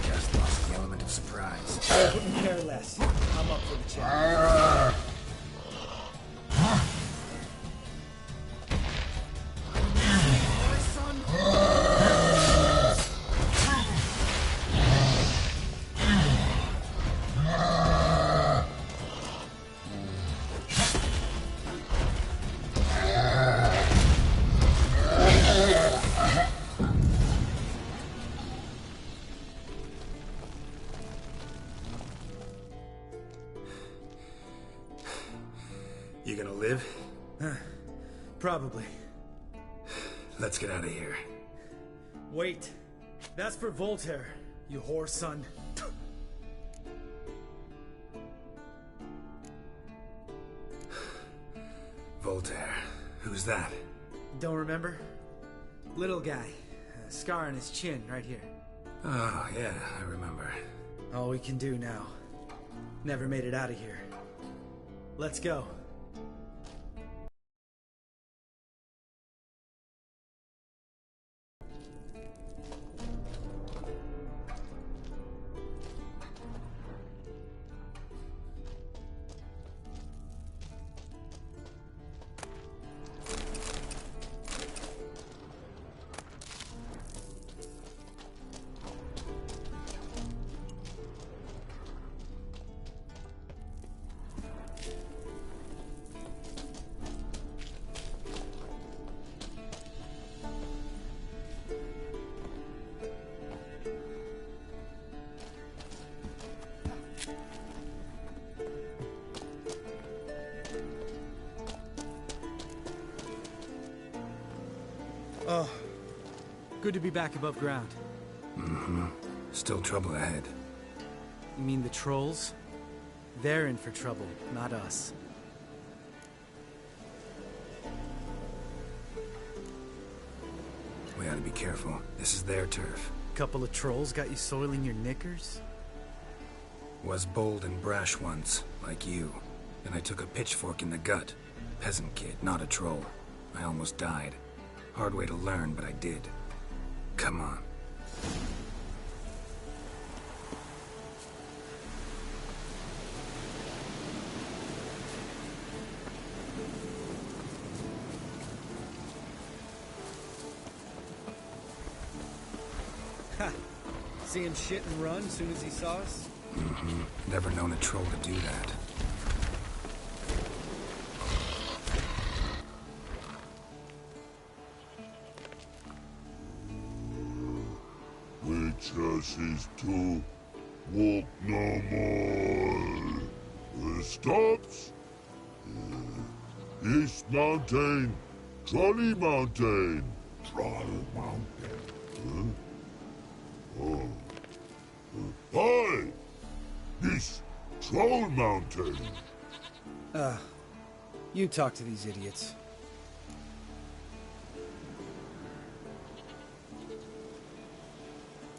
Just lost the element of surprise. I couldn't care less. I'm up for the challenge. You gonna live? Probably. Let's get out of here. Wait. That's for Voltaire, you whore son. Voltaire. Who's that? Don't remember? Little guy. A scar on his chin, right here. Oh, yeah, I remember. All we can do now. Never made it out of here. Let's go. Oh, good to be back above ground. Mm-hmm. Still trouble ahead. You mean the trolls? They're in for trouble, not us. We ought to be careful. This is their turf. Couple of trolls got you soiling your knickers? Was bold and brash once, like you. Then I took a pitchfork in the gut. Peasant kid, not a troll. I almost died. Hard way to learn, but I did. Come on. Ha! See him shit and run as soon as he saw us? Mm-hmm. Never known a troll to do that. Is to walk no more. Stops. East Mountain, Trolley Mountain. Troll Mountain. Oh. Hi! This Troll Mountain. You talk to these idiots.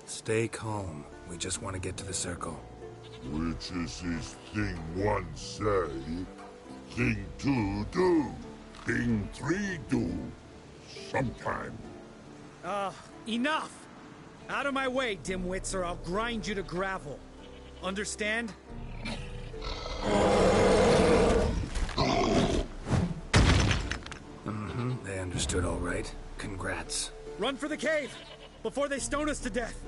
Stay calm. We just want to get to the circle. Which is this thing one say, thing two do, thing three do, sometime. Enough! Out of my way, dimwits, or I'll grind you to gravel. Understand? Mm-hmm. They understood all right. Congrats. Run for the cave! Before they stone us to death!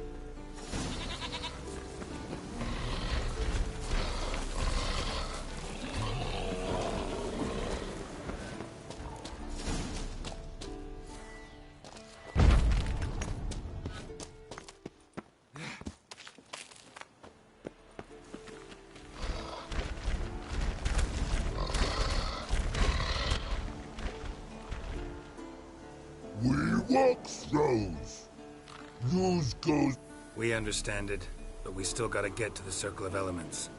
We walks roads. News goes. We understand it, but we still gotta get to the Circle of Elements.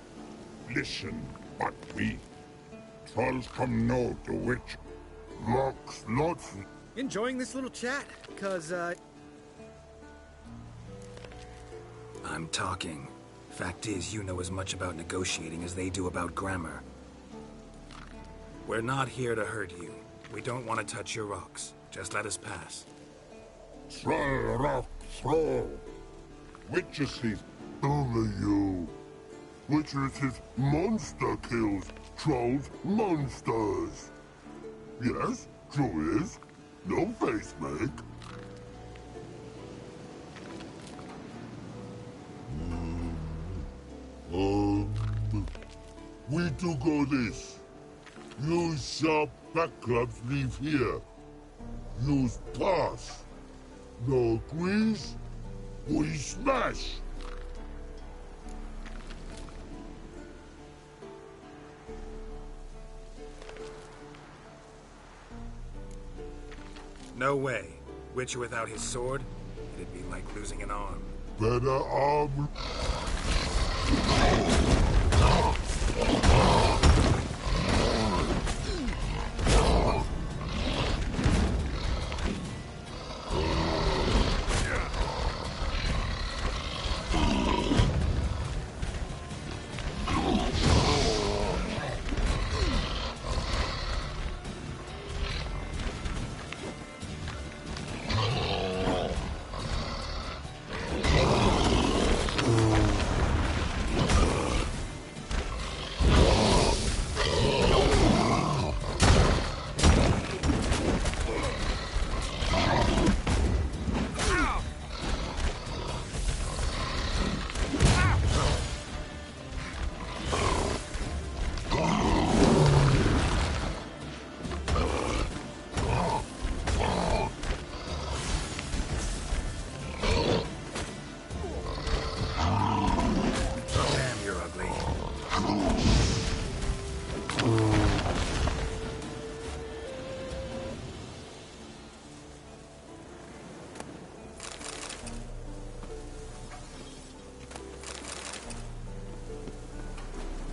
Listen, but we trolls come know to which locks not. Enjoying this little chat, cause, I'm talking. Fact is, you know as much about negotiating as they do about grammar. We're not here to hurt you. We don't want to touch your rocks. Just let us pass. Troll rock throw. Witches is only you. Witches is monster kills. Trolls monsters. Yes, true is. No face make. We do go this. Use sharp back clubs leave here. Use pass. No agrees, we smash. No way. Witcher without his sword? It'd be like losing an arm. Better arm.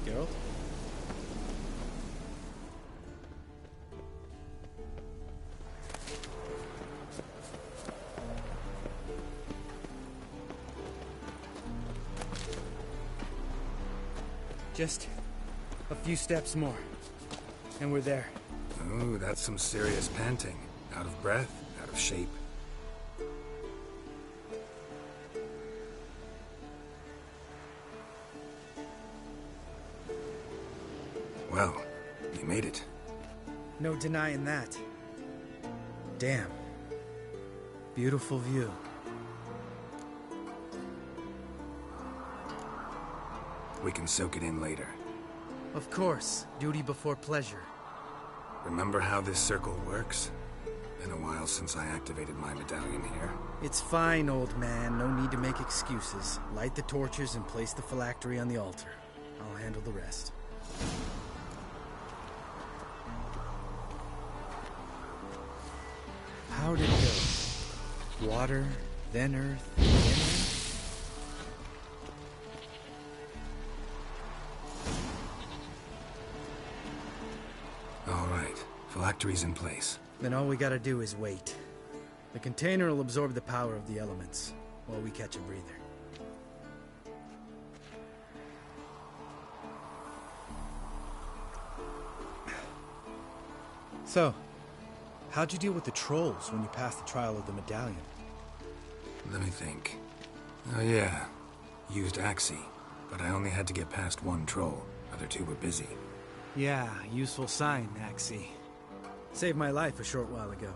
Geralt? Just a few steps more, and we're there. Ooh, that's some serious panting. Out of breath, out of shape. Well, you made it. No denying that. Damn. Beautiful view. We can soak it in later. Of course, duty before pleasure. Remember how this circle works? Been a while since I activated my medallion here. It's fine, old man. No need to make excuses. Light the torches and place the phylactery on the altar. I'll handle the rest. How'd it go? Water, then earth, then earth? All right, phylactery's in place. Then all we gotta do is wait. The container will absorb the power of the elements, while we catch a breather. So, how'd you deal with the trolls when you passed the trial of the medallion? Let me think. Oh yeah, used Axii, but I only had to get past one troll. Other two were busy. Yeah, useful sign, Axii. Saved my life a short while ago.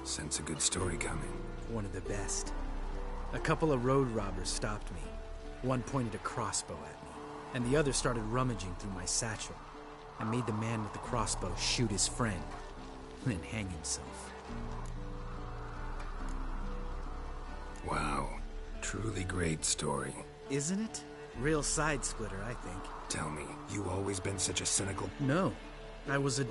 Sense a good story coming. One of the best. A couple of road robbers stopped me. One pointed a crossbow at me, and the other started rummaging through my satchel. I made the man with the crossbow shoot his friend, and then hang himself. Wow. Truly great story. Isn't it? Real side splitter, I think. Tell me, you always been such a cynical... No. I was a...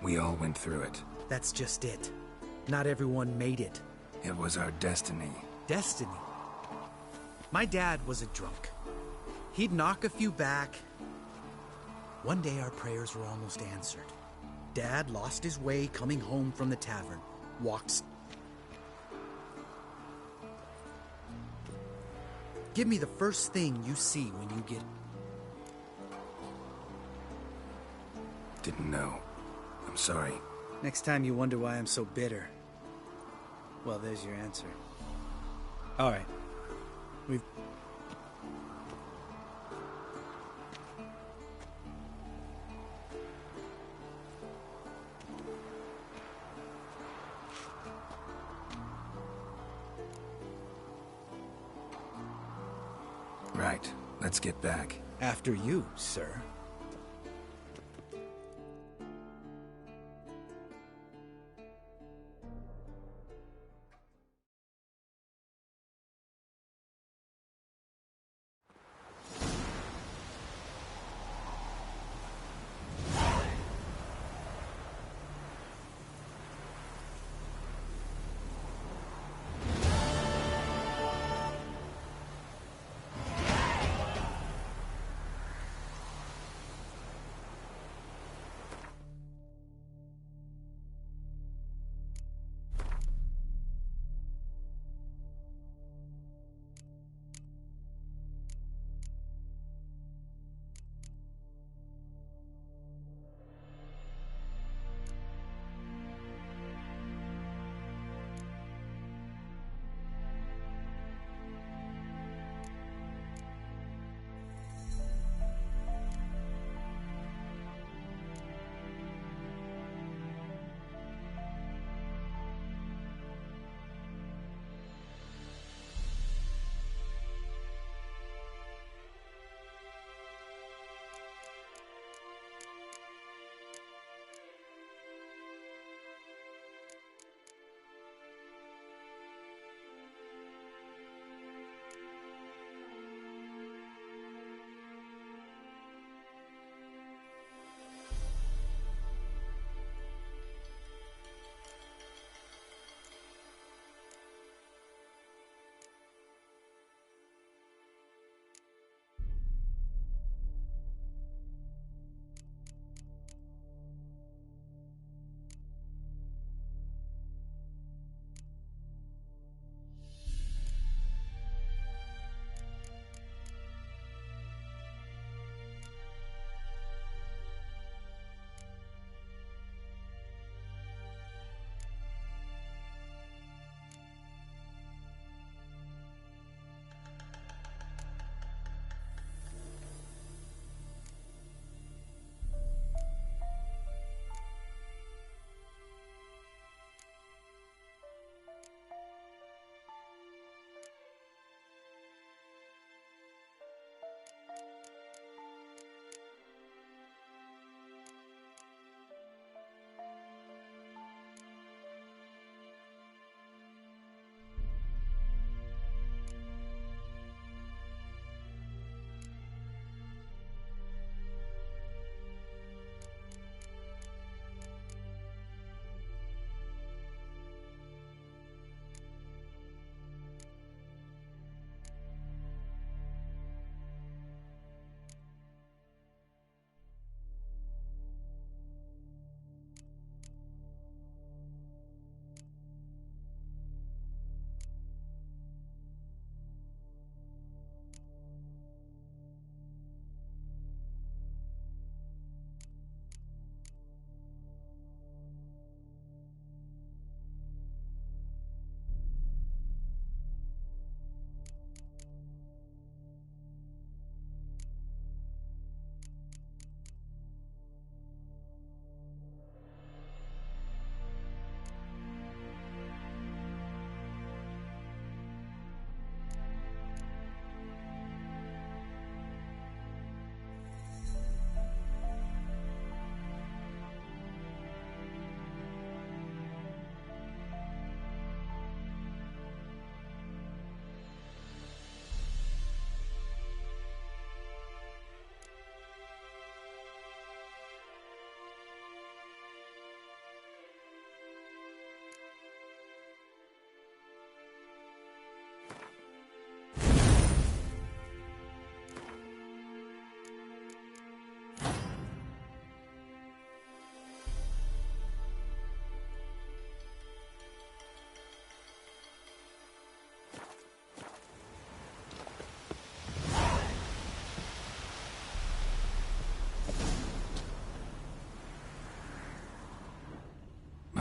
We all went through it. That's just it. Not everyone made it. It was our destiny. Destiny. My dad was a drunk. He'd knock a few back. One day our prayers were almost answered. Dad lost his way coming home from the tavern. Walks. Give me the first thing you see when you get... Didn't know. I'm sorry. Next time you wonder why I'm so bitter. Well, there's your answer. All right. We've... Right. Let's get back. After you, sir.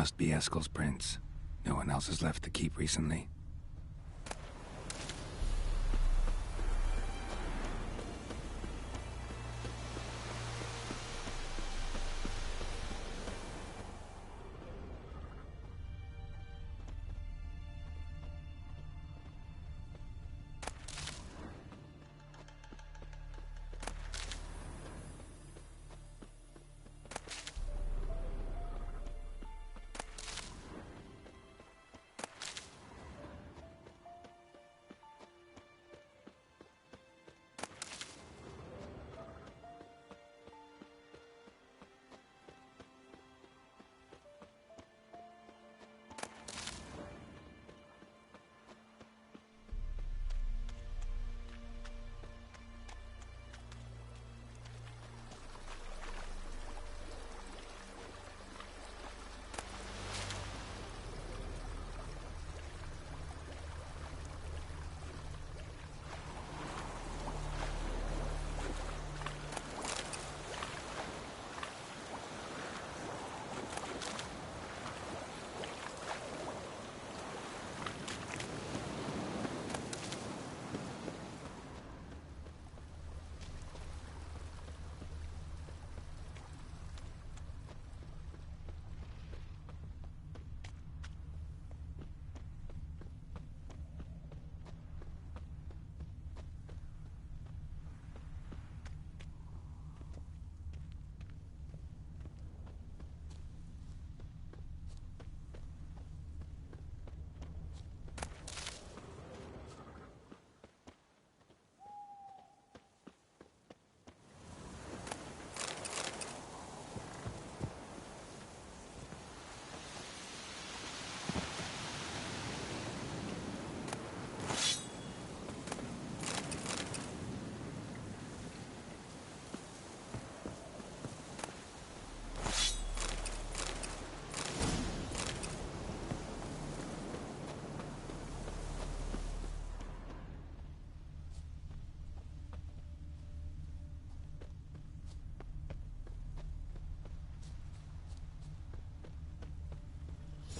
Must be Eskel's prints. No one else has left the keep recently.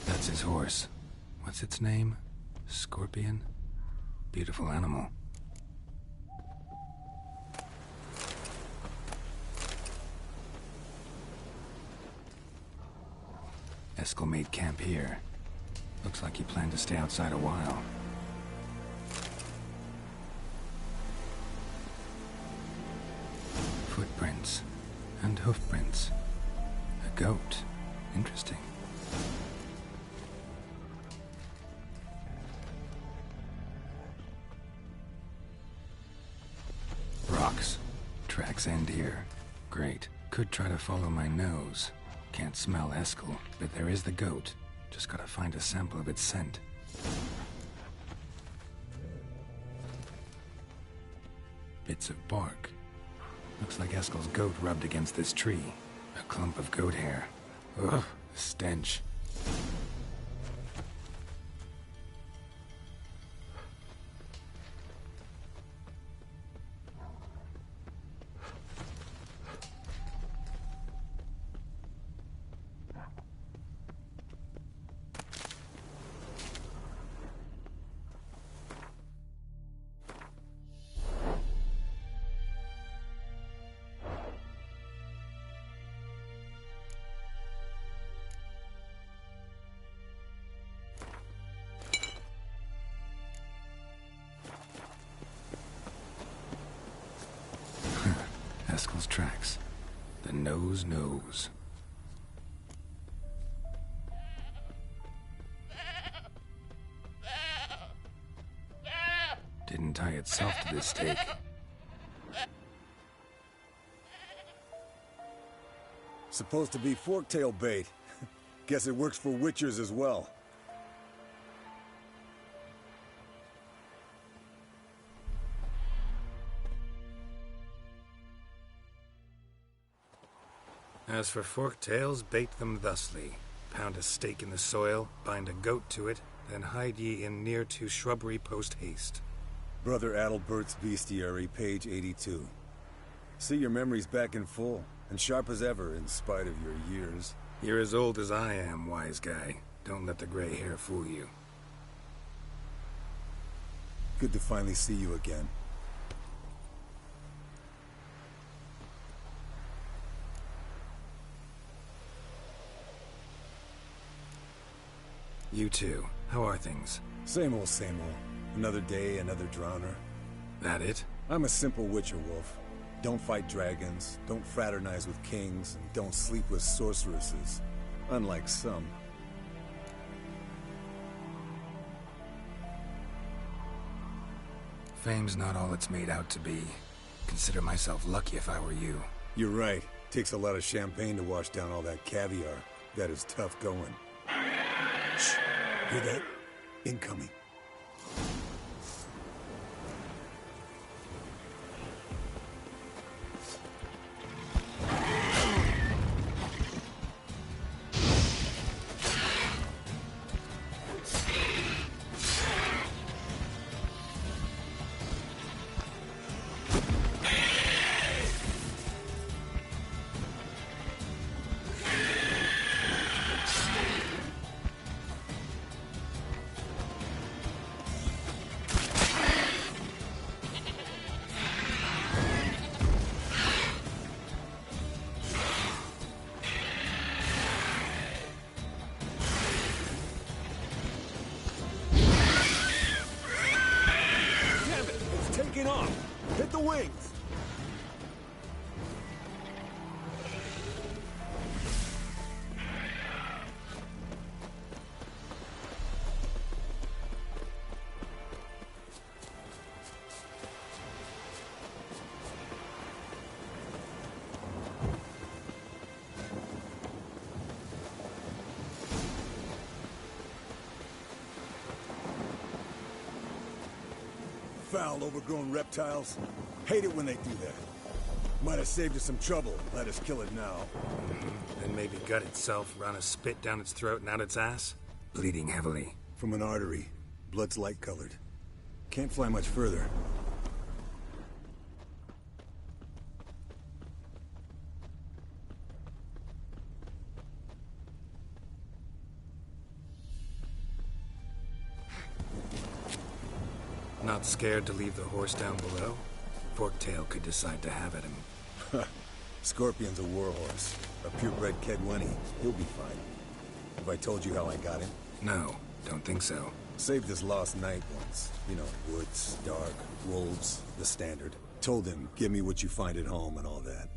That's his horse. What's its name? Scorpion? Beautiful animal. Eskel made camp here. Looks like he planned to stay outside a while. Footprints. And hoofprints. A goat. Interesting. Rocks. Tracks end here. Great. Could try to follow my nose. Can't smell Eskel, but there is the goat. Just gotta find a sample of its scent. Bits of bark. Looks like Eskel's goat rubbed against this tree. A clump of goat hair. Ugh, the stench. Eskel's tracks. The nose knows. Didn't tie itself to this stake. Supposed to be forktail bait. Guess it works for witchers as well. As for forktails, bait them thusly. Pound a stake in the soil, bind a goat to it, then hide ye in near to shrubbery post haste. Brother Adalbert's Bestiary, page 82. See your memories back in full, and sharp as ever in spite of your years. You're as old as I am, wise guy. Don't let the gray hair fool you. Good to finally see you again. You too. How are things? Same old, same old. Another day, another drowner. That it? I'm a simple Witcher wolf. Don't fight dragons, don't fraternize with kings, and don't sleep with sorceresses. Unlike some. Fame's not all it's made out to be. Consider myself lucky if I were you. You're right. Takes a lot of champagne to wash down all that caviar. That is tough going. Shh. Hear that? Incoming. Hit the wings! Foul, overgrown reptiles. Hate it when they do that. Might have saved us some trouble. Let us kill it now. Then maybe gut itself, run a spit down its throat and out its ass? Bleeding heavily. From an artery. Blood's light-colored. Can't fly much further. Not scared to leave the horse down below? Forktail could decide to have at him. Scorpion's a warhorse. A purebred Kedwenny. He'll be fine. Have I told you how I got him? No, don't think so. Saved his lost knight once. You know, woods, dark, wolves, the standard. Told him, give me what you find at home and all that.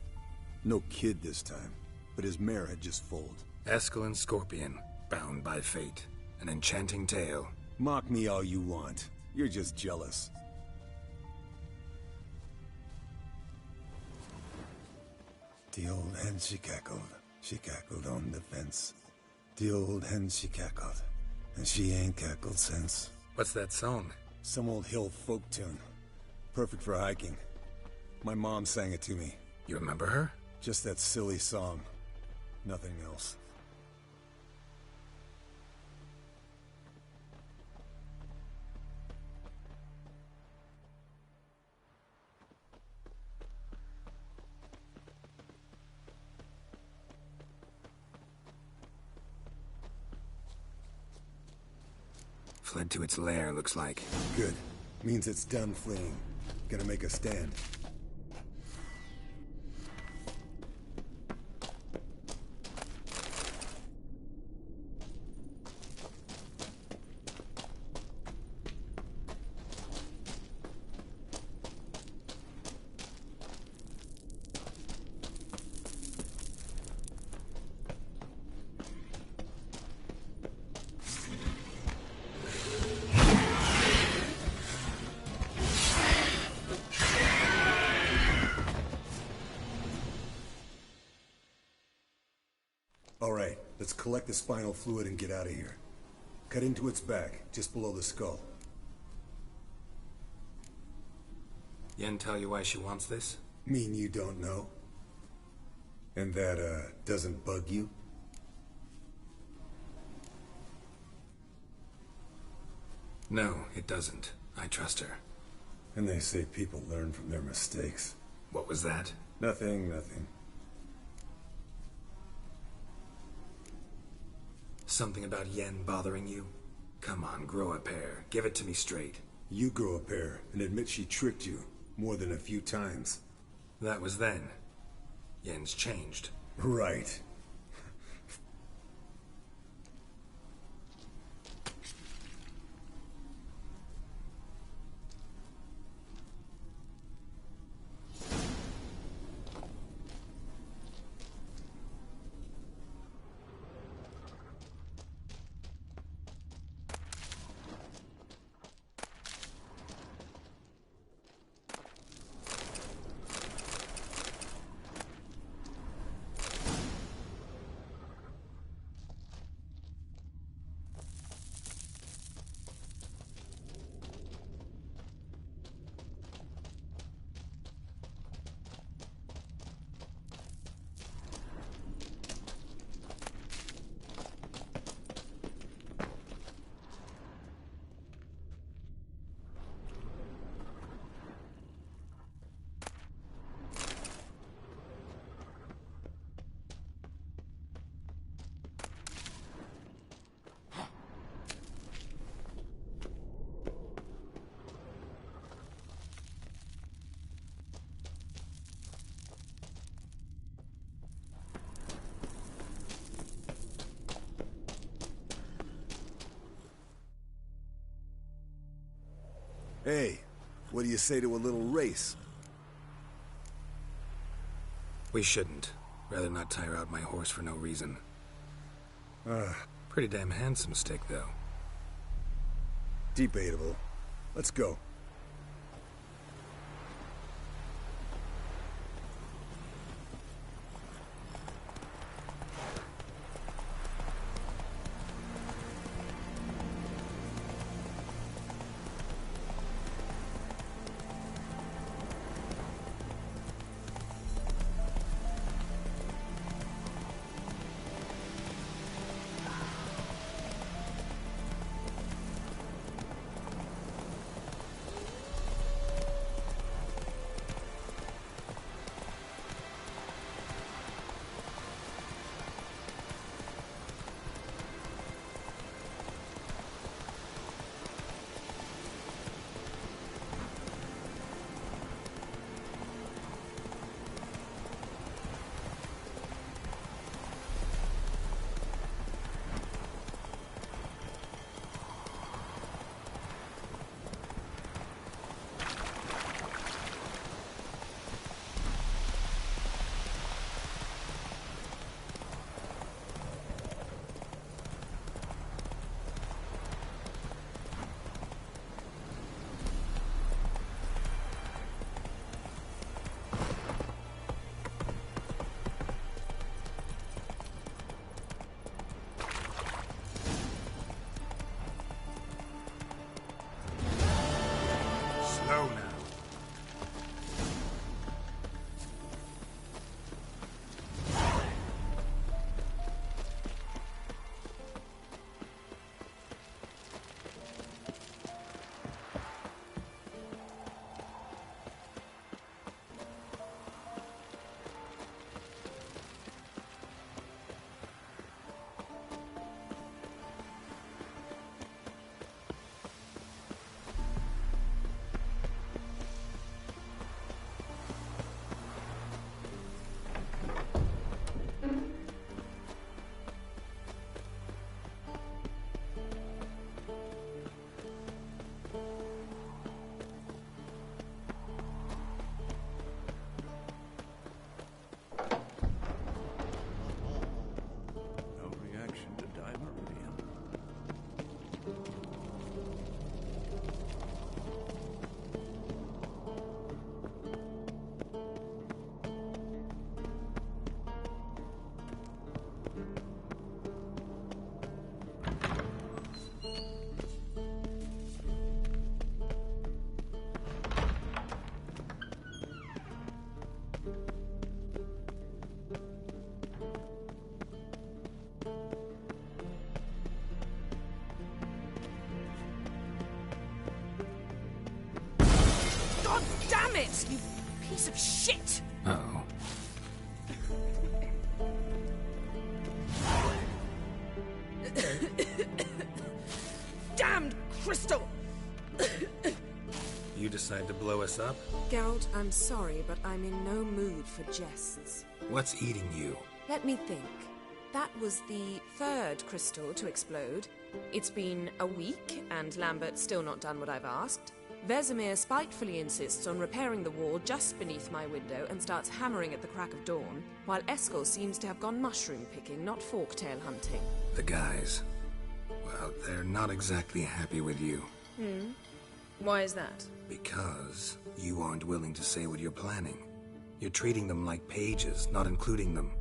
No kid this time, but his mare had just foaled. Eskel Scorpion, bound by fate. An enchanting tale. Mock me all you want. You're just jealous. The old hen she cackled on the fence. The old hen she cackled, and she ain't cackled since. What's that song? Some old hill folk tune. Perfect for hiking. My mom sang it to me. You remember her? Just that silly song. Nothing else. Fled to its lair, looks like. Good. Means it's done fleeing. Gonna make a stand. Alright, let's collect the spinal fluid and get out of here. Cut into its back, just below the skull. Yen tell you why she wants this? Mean you don't know? And that, doesn't bug you? No, it doesn't. I trust her. And they say people learn from their mistakes. What was that? Nothing, nothing. Something about Yen bothering you? Come on, grow a pair. Give it to me straight. You grow a pair and admit she tricked you more than a few times. That was then. Yen's changed. Right. Hey, what do you say to a little race? We shouldn't. Rather not tire out my horse for no reason. Pretty damn handsome stick, though. Debatable. Let's go. Slow now. No reaction to dimeridium. God damn it, you piece of shit! Uh-oh. decide to blow us up? Geralt, I'm sorry, but I'm in no mood for jests. What's eating you? Let me think. That was the third crystal to explode. It's been a week, and Lambert's still not done what I've asked. Vesemir spitefully insists on repairing the wall just beneath my window and starts hammering at the crack of dawn, while Eskel seems to have gone mushroom picking, not forktail hunting. The guys. Well, they're not exactly happy with you. Why is that? Because you aren't willing to say what you're planning. You're treating them like pages, not including them.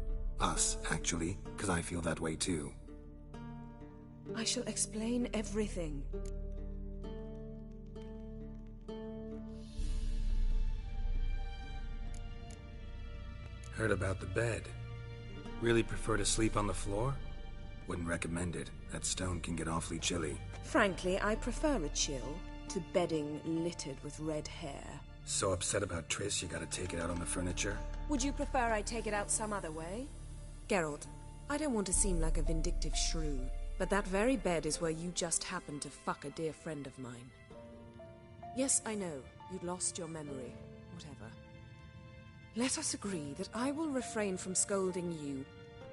Us, actually, because I feel that way too. I shall explain everything. Heard about the bed. Really prefer to sleep on the floor? Wouldn't recommend it. That stone can get awfully chilly. Frankly, I prefer a chill to bedding littered with red hair. So upset about Triss you gotta take it out on the furniture? Would you prefer I take it out some other way? Geralt, I don't want to seem like a vindictive shrew, but that very bed is where you just happened to fuck a dear friend of mine. Yes, I know, you'd lost your memory. Whatever. Let us agree that I will refrain from scolding you.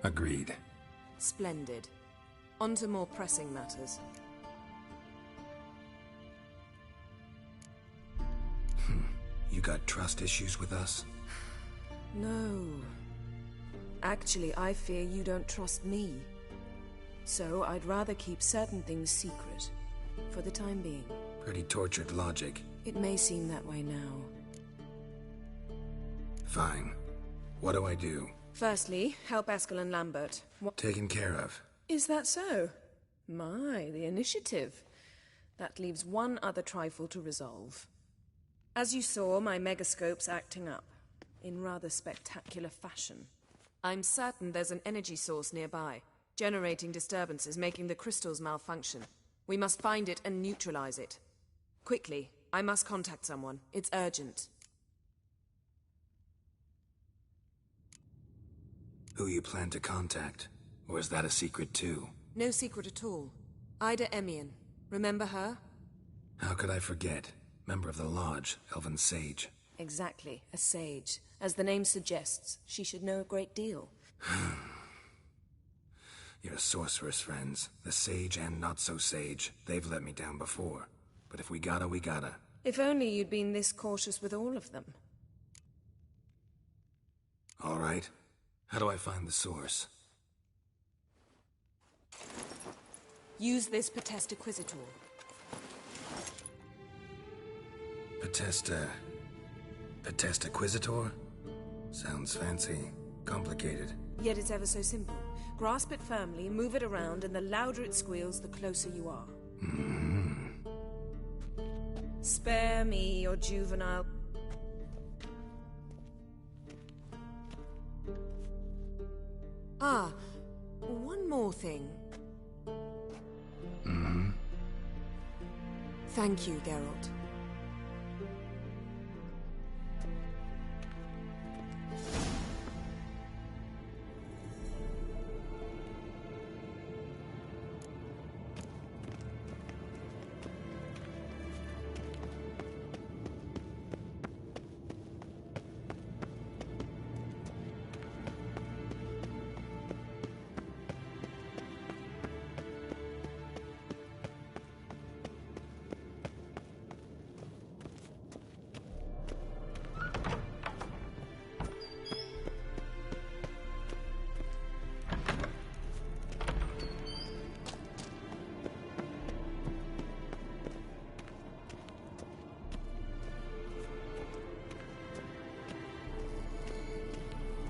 Agreed. Splendid. On to more pressing matters. You got trust issues with us? No. Actually, I fear you don't trust me. So I'd rather keep certain things secret, for the time being. Pretty tortured logic. It may seem that way now. Fine. What do I do? Firstly, help Eskel and Lambert. What Taken care of. is that so? My, the initiative. That leaves one other trifle to resolve. As you saw, my megascope's acting up, in rather spectacular fashion. I'm certain there's an energy source nearby, generating disturbances, making the crystals malfunction. We must find it and neutralize it. Quickly, I must contact someone. It's urgent. Who you plan to contact? Or is that a secret too? No secret at all. Ida Emian. Remember her? How could I forget? Member of the Lodge, Elven Sage. Exactly, a sage. As the name suggests, she should know a great deal. Your sorceress friends, the sage and not-so-sage, they've let me down before. But if we gotta, we gotta. If only you'd been this cautious with all of them. All right. How do I find the source? Use this Potesta Quisitor. Potesta Quisitor? Sounds fancy. Complicated. Yet it's ever so simple. Grasp it firmly, move it around, and the louder it squeals, the closer you are. Spare me your juvenile... Ah, one more thing. Thank you, Geralt.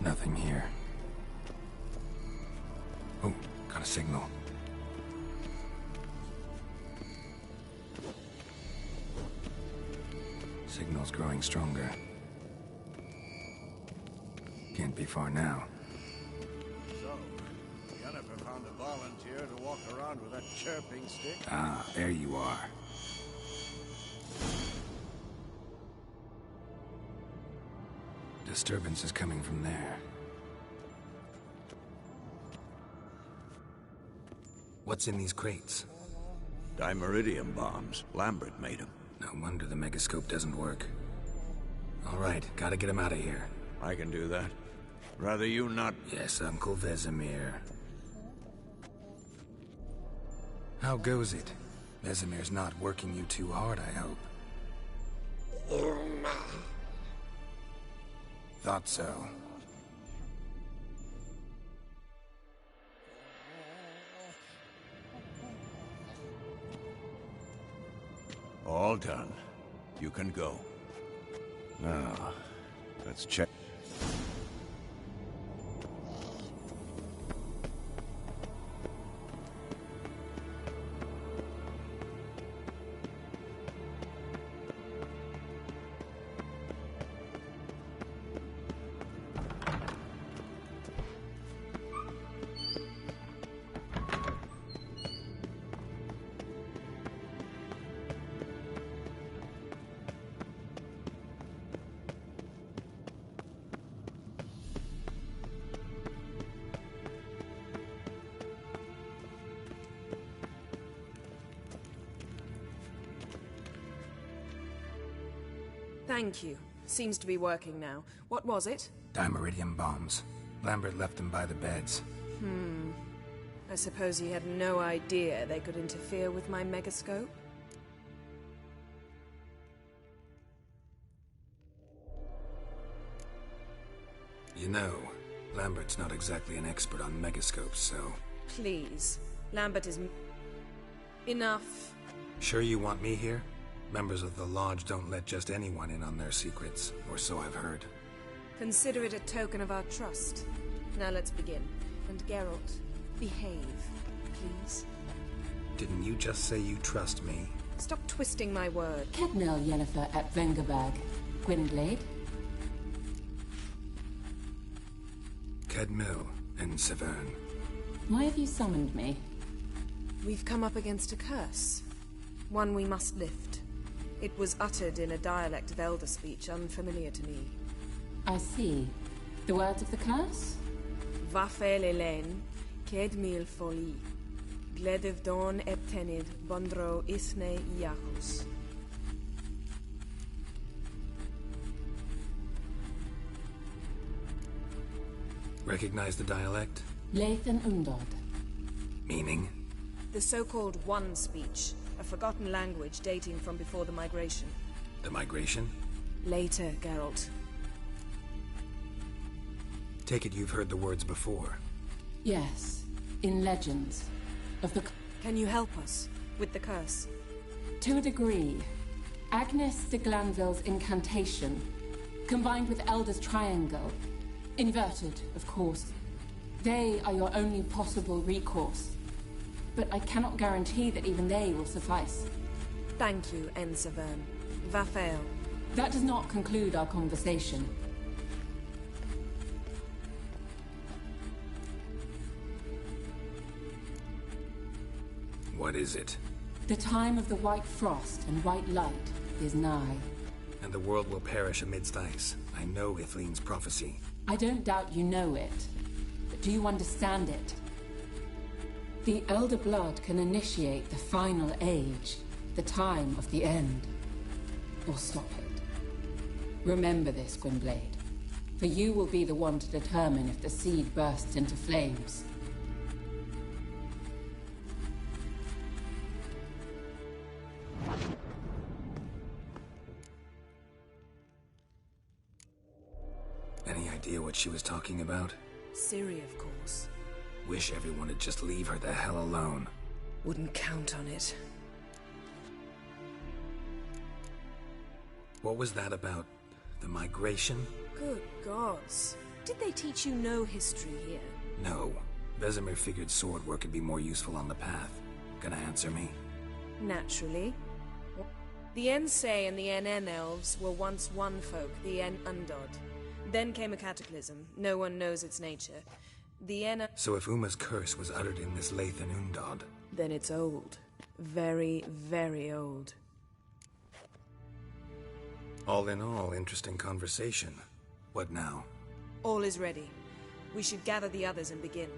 Nothing here. Oh, got a signal. Signal's growing stronger. Can't be far now. So, Yennefer found a volunteer to walk around with that chirping stick? Ah, there you are. Disturbance is coming from there. What's in these crates? Dimeridium bombs. Lambert made them. No wonder the megascope doesn't work. All right, gotta get him out of here. I can do that. Rather you not... Yes, Uncle Vesemir. How goes it? Vesemir's not working you too hard, I hope. Thought so. All done. You can go. Now, let's check. Thank you. Seems to be working now. What was it? Dimeridium bombs. Lambert left them by the beds. I suppose he had no idea they could interfere with my megascope? You know, Lambert's not exactly an expert on megascopes, so... Please. Lambert is... enough. Sure you want me here? Members of the Lodge don't let just anyone in on their secrets, or so I've heard. Consider it a token of our trust. Now let's begin. And Geralt, behave, please. Didn't you just say you trust me? Stop twisting my word. Kedmel Yennefer at Vengerberg. Gwynblade? Kedmil and Severn. Why have you summoned me? We've come up against a curse. One we must lift. It was uttered in a dialect of Elder speech unfamiliar to me. I see. The words of the curse? Vafel Elen, Kedmil Foli, Gledev Don Eptenid, Bondro Isne Iachus. Recognize the dialect? Lathan Undod. Meaning? The so-called One speech, a forgotten language dating from before the migration. The migration? Later, Geralt. Take it you've heard the words before. Yes, in legends. Of the... Can you help us with the curse? To a degree. Agnes de Glanville's incantation, combined with Elder's triangle. Inverted, of course. They are your only possible recourse. But I cannot guarantee that even they will suffice. Thank you, En Severn. Vafel. That does not conclude our conversation. What is it? The time of the white frost and white light is nigh. And the world will perish amidst ice. I know Ithleen's prophecy. I don't doubt you know it. But do you understand it? The Elder Blood can initiate the final age, the time of the end. Or stop it. Remember this, Gwynblade. For you will be the one to determine if the seed bursts into flames. Any idea what she was talking about? Ciri, of course. Wish everyone would just leave her the hell alone. Wouldn't count on it. What was that about? The migration? Good gods. Did they teach you no history here? No. Vesemir figured sword work would be more useful on the path. Gonna answer me? Naturally. The Ensei and the NN elves were once one folk, the En Undod. Then came a cataclysm. No one knows its nature. The En... So if Uma's curse was uttered in this Lathan Undod... Then it's old. Very, very old. All in all, interesting conversation. What now? All is ready. We should gather the others and begin.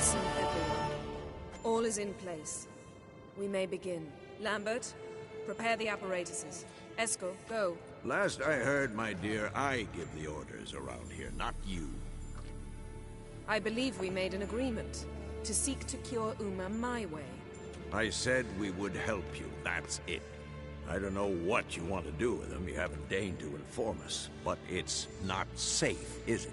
Listen, everyone. All is in place. We may begin. Lambert, prepare the apparatuses. Eskel, go. Last I heard, my dear, I give the orders around here, not you. I believe we made an agreement to seek to cure Uma my way. I said we would help you, that's it. I don't know what you want to do with him, you haven't deigned to inform us. But it's not safe, is it?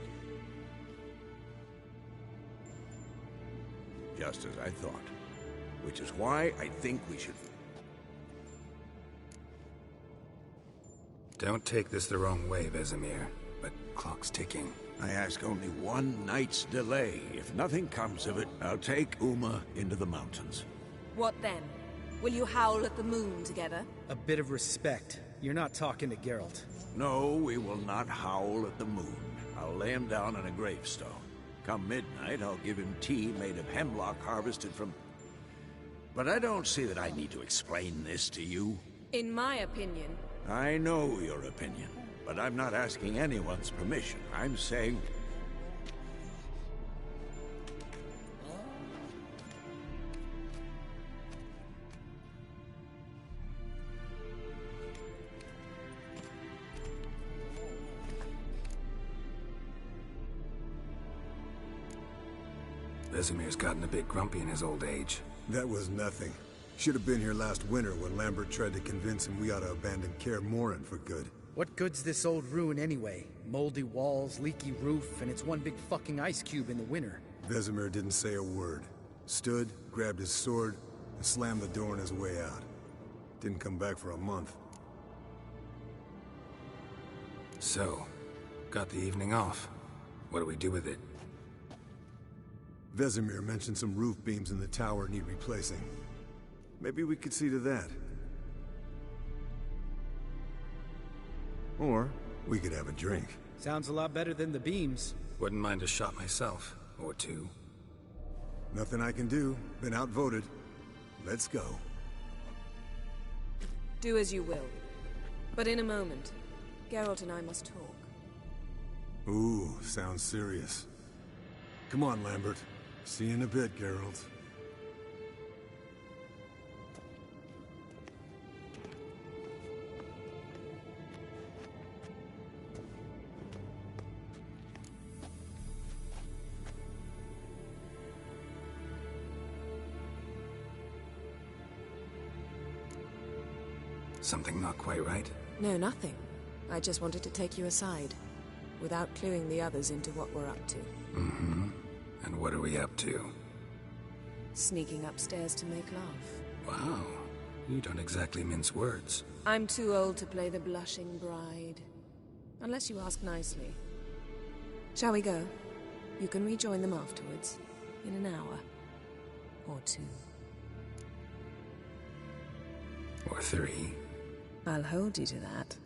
Just as I thought. Which is why I think we should... Don't take this the wrong way, Vesemir, but clock's ticking. I ask only one night's delay. If nothing comes of it, I'll take Uma into the mountains. What then? Will you howl at the moon together? A bit of respect. You're not talking to Geralt. No, we will not howl at the moon. I'll lay him down on a gravestone. Come midnight, I'll give him tea made of hemlock harvested from... But I don't see that I need to explain this to you. In my opinion... I know your opinion, but I'm not asking anyone's permission. I'm saying... Vesemir's gotten a bit grumpy in his old age. That was nothing. Should have been here last winter when Lambert tried to convince him we ought to abandon Kaer Morhen for good. What good's this old ruin anyway? Moldy walls, leaky roof, and it's one big fucking ice cube in the winter. Vesemir didn't say a word. Stood, grabbed his sword, and slammed the door on his way out. Didn't come back for a month. So, got the evening off. What do we do with it? Vesemir mentioned some roof beams in the tower need replacing. Maybe we could see to that. Or we could have a drink. Sounds a lot better than the beams. Wouldn't mind a shot myself, or two. Nothing I can do. Been outvoted. Let's go. Do as you will. But in a moment, Geralt and I must talk. Ooh, sounds serious. Come on, Lambert. See you in a bit, Geralt. Something not quite right? No, nothing. I just wanted to take you aside, without cluing the others into what we're up to. Mm-hmm. And what are we up to? Sneaking upstairs to make love. Wow. You don't exactly mince words. I'm too old to play the blushing bride. Unless you ask nicely. Shall we go? You can rejoin them afterwards. In an hour. Or two. Or three. I'll hold you to that.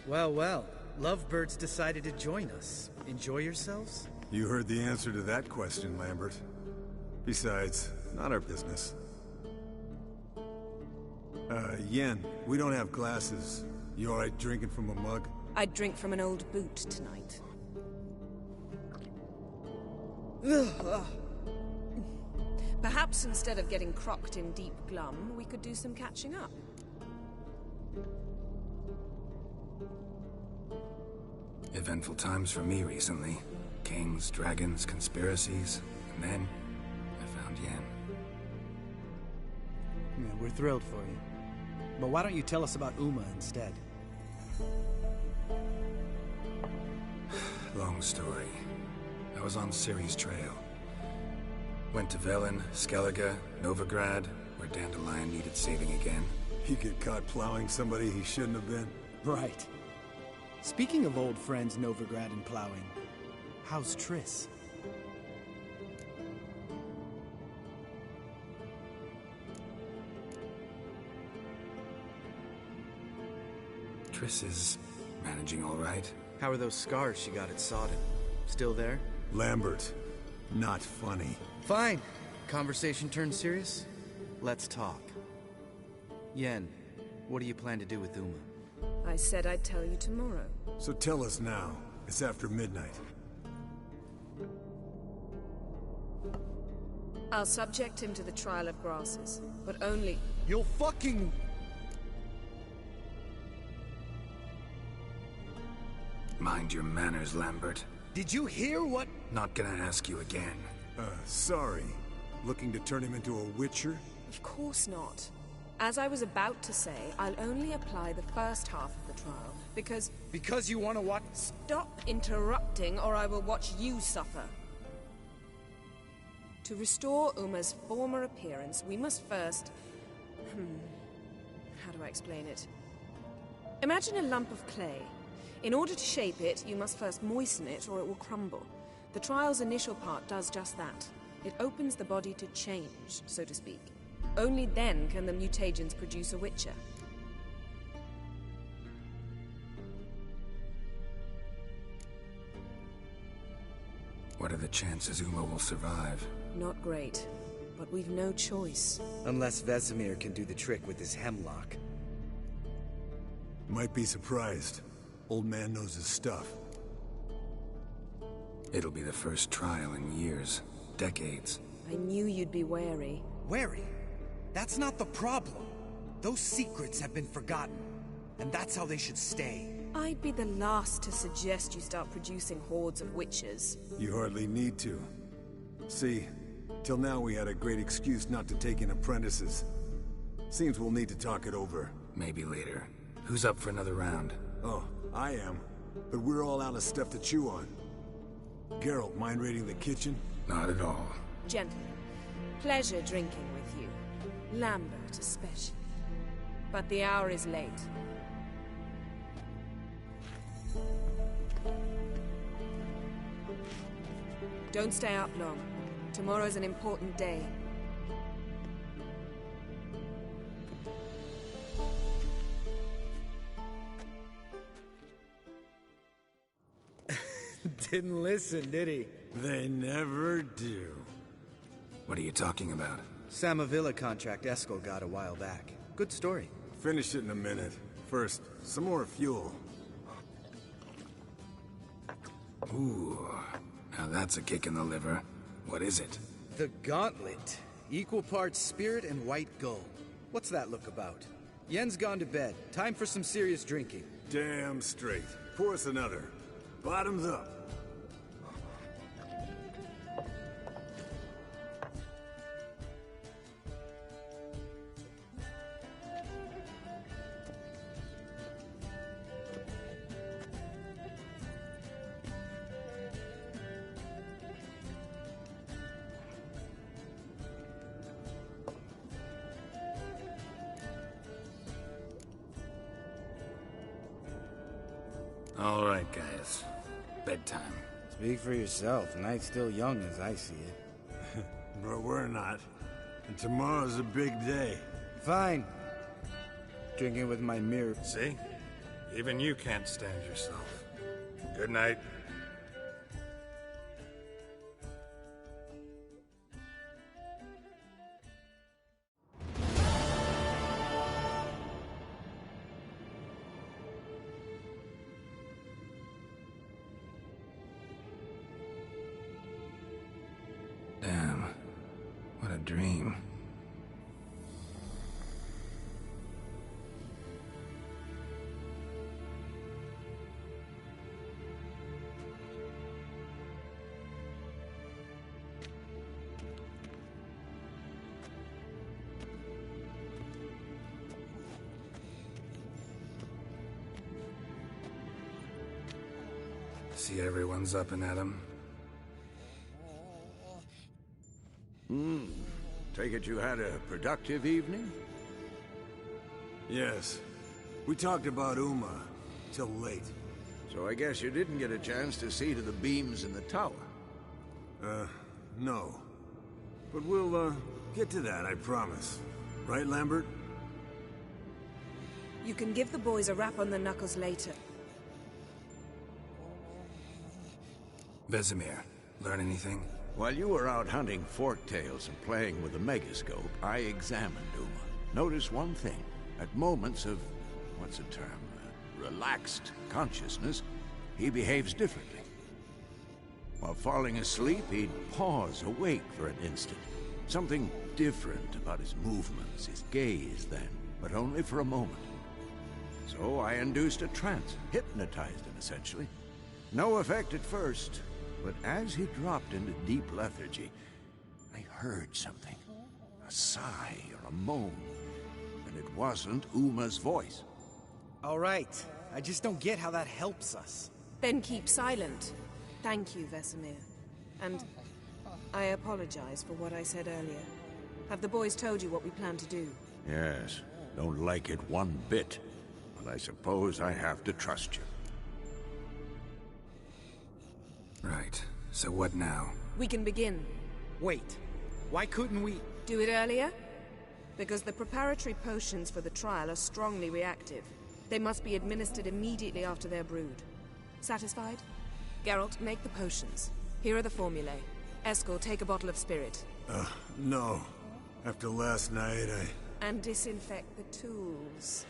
Well, well. Lovebirds decided to join us. Enjoy yourselves? You heard the answer to that question, Lambert. Besides, not our business. Yen, we don't have glasses. You alright drinking from a mug? I'd drink from an old boot tonight. Perhaps instead of getting crocked in deep glum, we could do some catching up. Eventful times for me recently. Kings, dragons, conspiracies, and then I found Yen. Yeah, we're thrilled for you. But why don't you tell us about Uma instead? Long story. I was on Ciri's trail. Went to Velen, Skellige, Novigrad, where Dandelion needed saving again. He get caught plowing somebody he shouldn't have been. Right. Speaking of old friends Novigrad and plowing, how's Triss? Triss is managing all right. How are those scars she got at Sodden? Still there? Lambert, not funny. Fine. Conversation turned serious? Let's talk. Yen, what do you plan to do with Uma? I said I'd tell you tomorrow. So tell us now. It's after midnight. I'll subject him to the trial of grasses, but only... You'll fucking... Mind your manners, Lambert. Did you hear what... Not gonna ask you again. Sorry. Looking to turn him into a witcher? Of course not. As I was about to say, I'll only apply the first half of the trial, because... Because you want to what? Stop interrupting, or I will watch you suffer. To restore Uma's former appearance, we must first... How do I explain it? Imagine a lump of clay. In order to shape it, you must first moisten it, or it will crumble. The trial's initial part does just that. It opens the body to change, so to speak. Only then can the mutagens produce a Witcher. What are the chances Uma will survive? Not great, but we've no choice. Unless Vesemir can do the trick with his hemlock. Might be surprised. Old man knows his stuff. It'll be the first trial in years. Decades. I knew you'd be wary. Wary? That's not the problem. Those secrets have been forgotten, and that's how they should stay. I'd be the last to suggest you start producing hordes of witches. You hardly need to. See, till now we had a great excuse not to take in apprentices. Seems we'll need to talk it over. Maybe later. Who's up for another round? Oh, I am. But we're all out of stuff to chew on. Geralt, mind raiding the kitchen? Not at all. Gentlemen, pleasure drinking with you. Lambert especially. But the hour is late. Don't stay up long. Tomorrow's an important day. Didn't listen, did he? They never do. What are you talking about? Samavilla contract Eskel got a while back. Good story. Finish it in a minute. First, some more fuel. Ooh, now that's a kick in the liver. What is it? The Gauntlet. Equal parts spirit and white gold. What's that look about? Yen's gone to bed. Time for some serious drinking. Damn straight. Pour us another. Bottoms up. All right, guys. Bedtime. Speak for yourself. Night's still young as I see it. But we're not. And tomorrow's a big day. Fine. Drinking with my mirror. See? Even you can't stand yourself. Good night. dream. See everyone's up and at 'em. Take it you had a productive evening? Yes. We talked about Uma till late. So I guess you didn't get a chance to see to the beams in the tower. No. But we'll, get to that, I promise. Right, Lambert? You can give the boys a rap on the knuckles later. Vesemir, learn anything? While you were out hunting forktails and playing with the megascope, I examined Uma. Notice one thing. At moments of, what's the term, relaxed consciousness, he behaves differently. While falling asleep, he'd pause, awake for an instant. Something different about his movements, his gaze then, but only for a moment. So I induced a trance, hypnotized him essentially. No effect at first, but as he dropped into deep lethargy, I heard something. A sigh or a moan. And it wasn't Uma's voice. All right. I just don't get how that helps us. Then keep silent. Thank you, Vesemir. And I apologize for what I said earlier. Have the boys told you what we plan to do? Yes. Don't like it one bit. But I suppose I have to trust you. Right. So what now? We can begin. Wait. Why couldn't we... Do it earlier? Because the preparatory potions for the trial are strongly reactive. They must be administered immediately after they're brewed. Satisfied? Geralt, make the potions. Here are the formulae. Eskel, take a bottle of spirit. No. After last night, And disinfect the tools.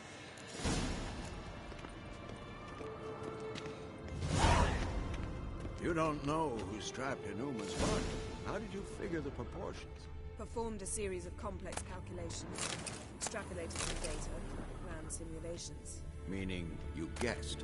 You don't know who's trapped in Uma's body. How did you figure the proportions? Performed a series of complex calculations. Extrapolated from data. Ran simulations. Meaning you guessed.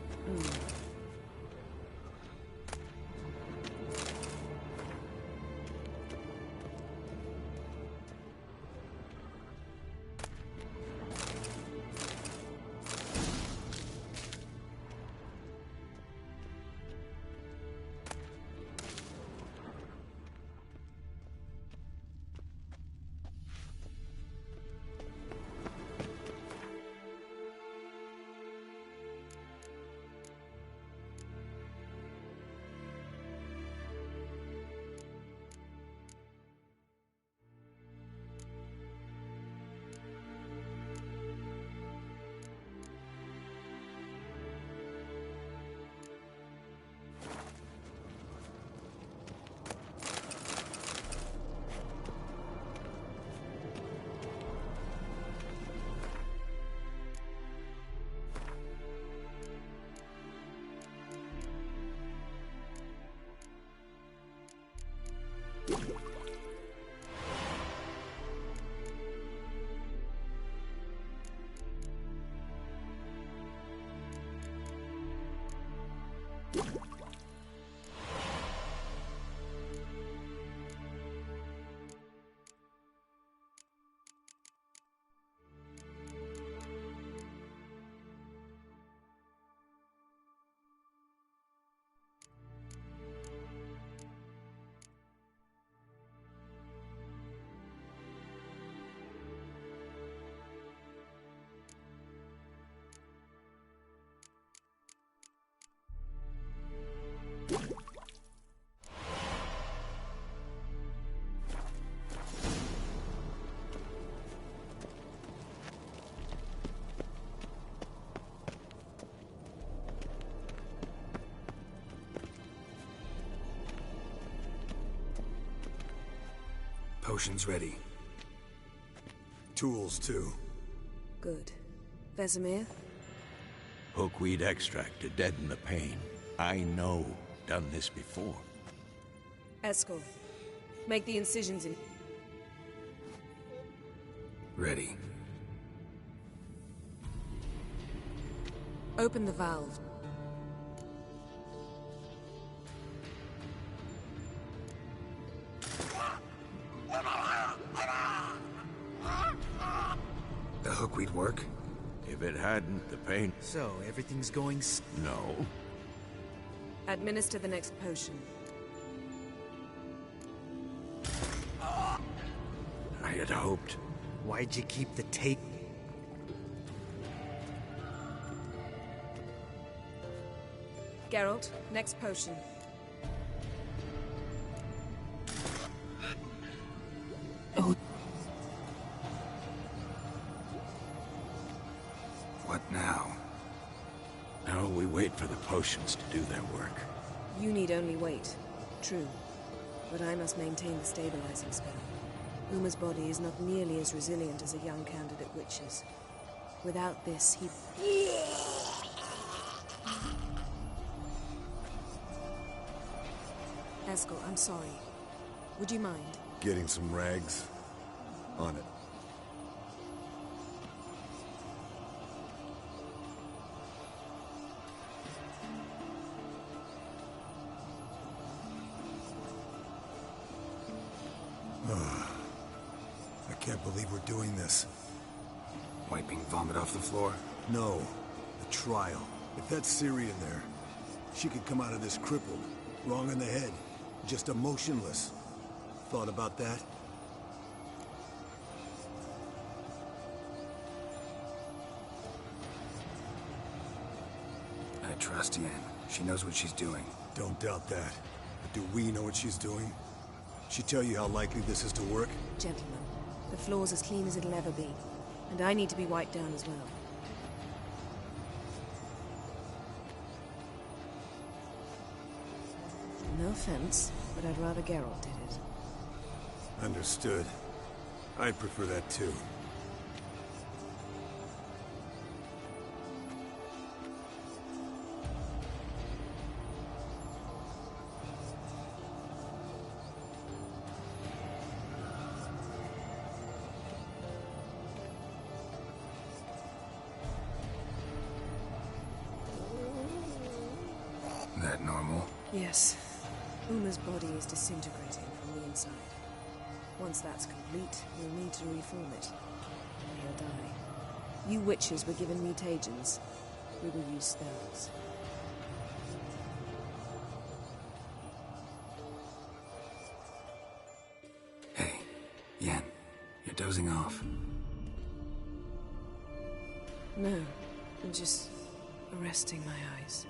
Potions ready. Tools, too. Good. Vesemir? Hookweed extract to deaden the pain. I know. Done this before. Eskel, make the incisions in... Ready. Open the valve. The hookweed work? If it hadn't, the pain... So, everything's going No. Administer the next potion. I had hoped. Why'd you keep the tape? Geralt, next potion. What now? Now we wait for the potions to do their work. You need only wait. True. But I must maintain the stabilizing spell. Uma's body is not nearly as resilient as a young candidate witch's. Without this, he... Eskel, I'm sorry. Would you mind? Getting some rags? On it. I can't believe we're doing this. Wiping vomit off the floor? No, the trial. If that's Ciri in there, she could come out of this crippled, wrong in the head, just emotionless. Thought about that? I trust Yen. She knows what she's doing. Don't doubt that. But do we know what she's doing? She tell you how likely this is to work? Gentlemen, the floor's as clean as it'll ever be. And I need to be wiped down as well. No offense, but I'd rather Geralt did it. Understood. I'd prefer that too. That normal? Yes. Uma's body is disintegrating from the inside. Once that's complete, we'll need to reform it. Or he'll die. You witches were given mutagens. We will use spells. Hey, Yen, you're dozing off. No, I'm just resting my eyes.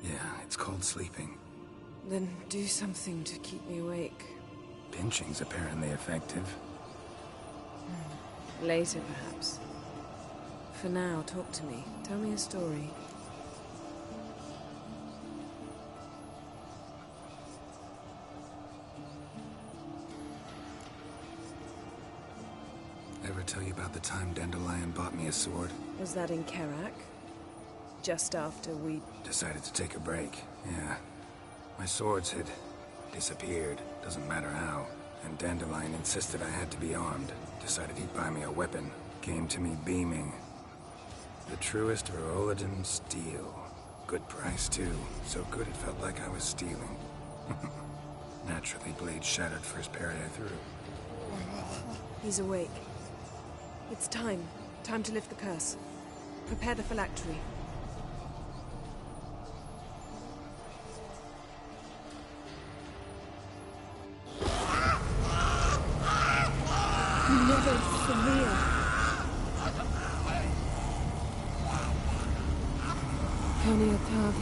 Yeah, it's called sleeping. Then do something to keep me awake. Pinching's apparently effective. Later, perhaps. For now, talk to me. Tell me a story. Ever tell you about the time Dandelion bought me a sword? Was that in Karak? Just after we... Decided to take a break, yeah. My swords had disappeared, doesn't matter how. And Dandelion insisted I had to be armed. Decided he'd buy me a weapon. Came to me beaming. The truest Verolidan steel. Good price, too. So good it felt like I was stealing. Naturally, blade shattered first parry I threw. He's awake. It's time. Time to lift the curse. Prepare the phylactery. Never severe. Kaniatag,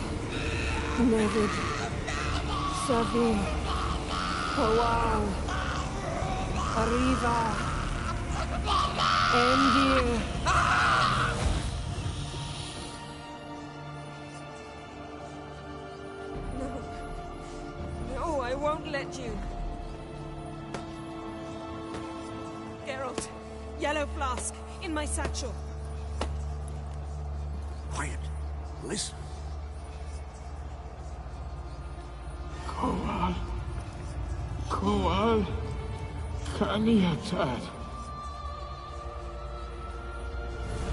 Nevid, Savi, Hawal, Arriva, Endir. No. No, I won't let you. Geralt, yellow flask, in my satchel. Quiet. Listen. Kowal. Kowal. Kaniatad.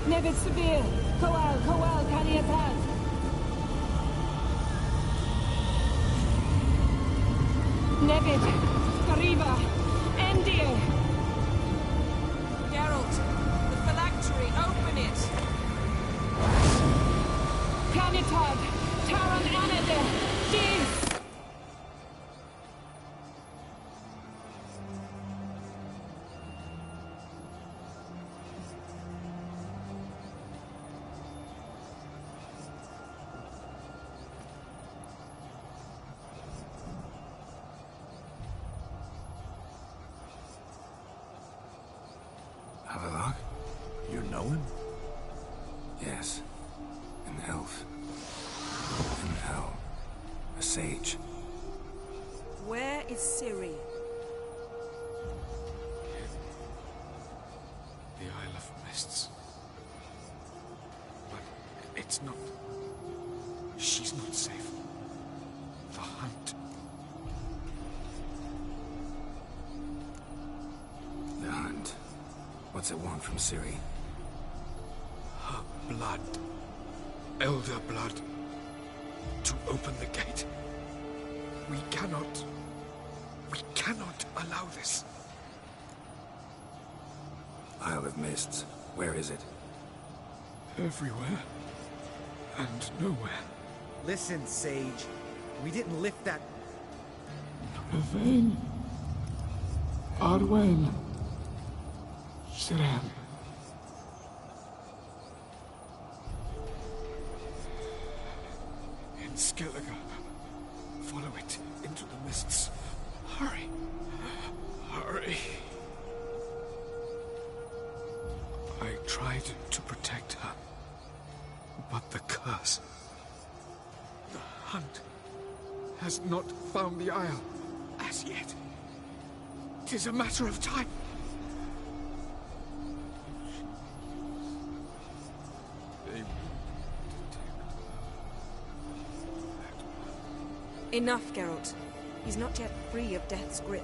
Nevid Severe! Koal, Kaniataz! Nevid! Kariba! Endir! Geralt, the phylactery, open it! Kanitad! Taran Anade! Diz! Havelock? You know him? Yes. An elf. In hell. A sage. Where is Ciri? The Isle of Mists. But it's not... She's not safe. The hunt. The hunt. What's it want from Ciri? Her blood. Elder blood. To open the gate. We cannot allow this. Isle of Mists. Where is it? Everywhere. And nowhere. Listen, Sage. We didn't lift that... Yvain. Arwen. Siran. In Skellige. Follow it into the mists. Hurry. Hurry. I tried to protect her. But the curse... The hunt has not found the Isle as yet. 'Tis a matter of time. They Enough, Geralt. He's not yet free of death's grip.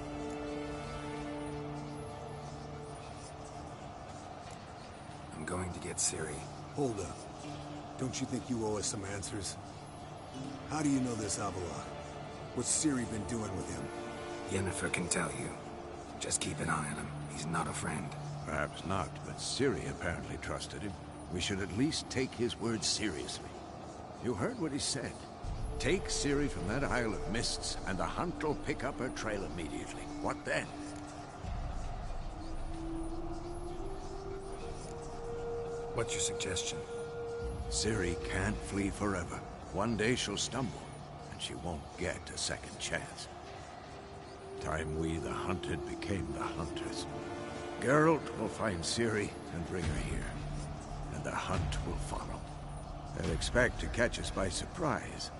I'm going to get Ciri. Hold up. Don't you think you owe us some answers? How do you know this Avila? What's Ciri been doing with him? Yennefer can tell you. Just keep an eye on him. He's not a friend. Perhaps not, but Ciri apparently trusted him. We should at least take his words seriously. You heard what he said. Take Ciri from that Isle of Mists, and the hunt will pick up her trail immediately. What then? What's your suggestion? Ciri can't flee forever. One day she'll stumble, and she won't get a second chance. Time we, the hunted, became the hunters. Geralt will find Ciri and bring her here, and the hunt will follow. They'll expect to catch us by surprise,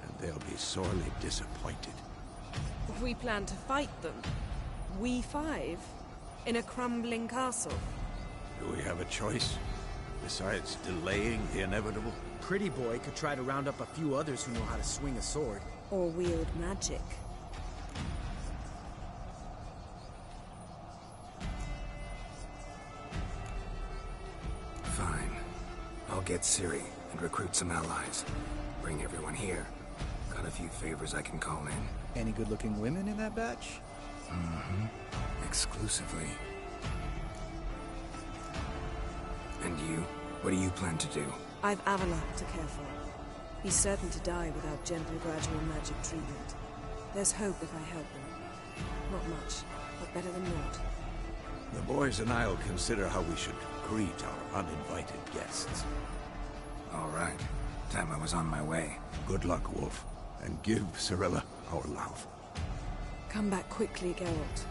and they'll be sorely disappointed. We plan to fight them. We five? In a crumbling castle? Do we have a choice? Besides delaying the inevitable? Pretty Boy could try to round up a few others who know how to swing a sword. Or wield magic. Fine. I'll get Ciri and recruit some allies. Bring everyone here. Got a few favors I can call in. Any good-looking women in that batch? Mm-hmm. Exclusively. And you? What do you plan to do? I've Avila to care for. He's certain to die without gentle, gradual magic treatment. There's hope if I help him. Not much, but better than naught. The boys and I'll consider how we should greet our uninvited guests. All right. Time I was on my way. Good luck, Wolf. And give Cirilla our love. Come back quickly, Geralt.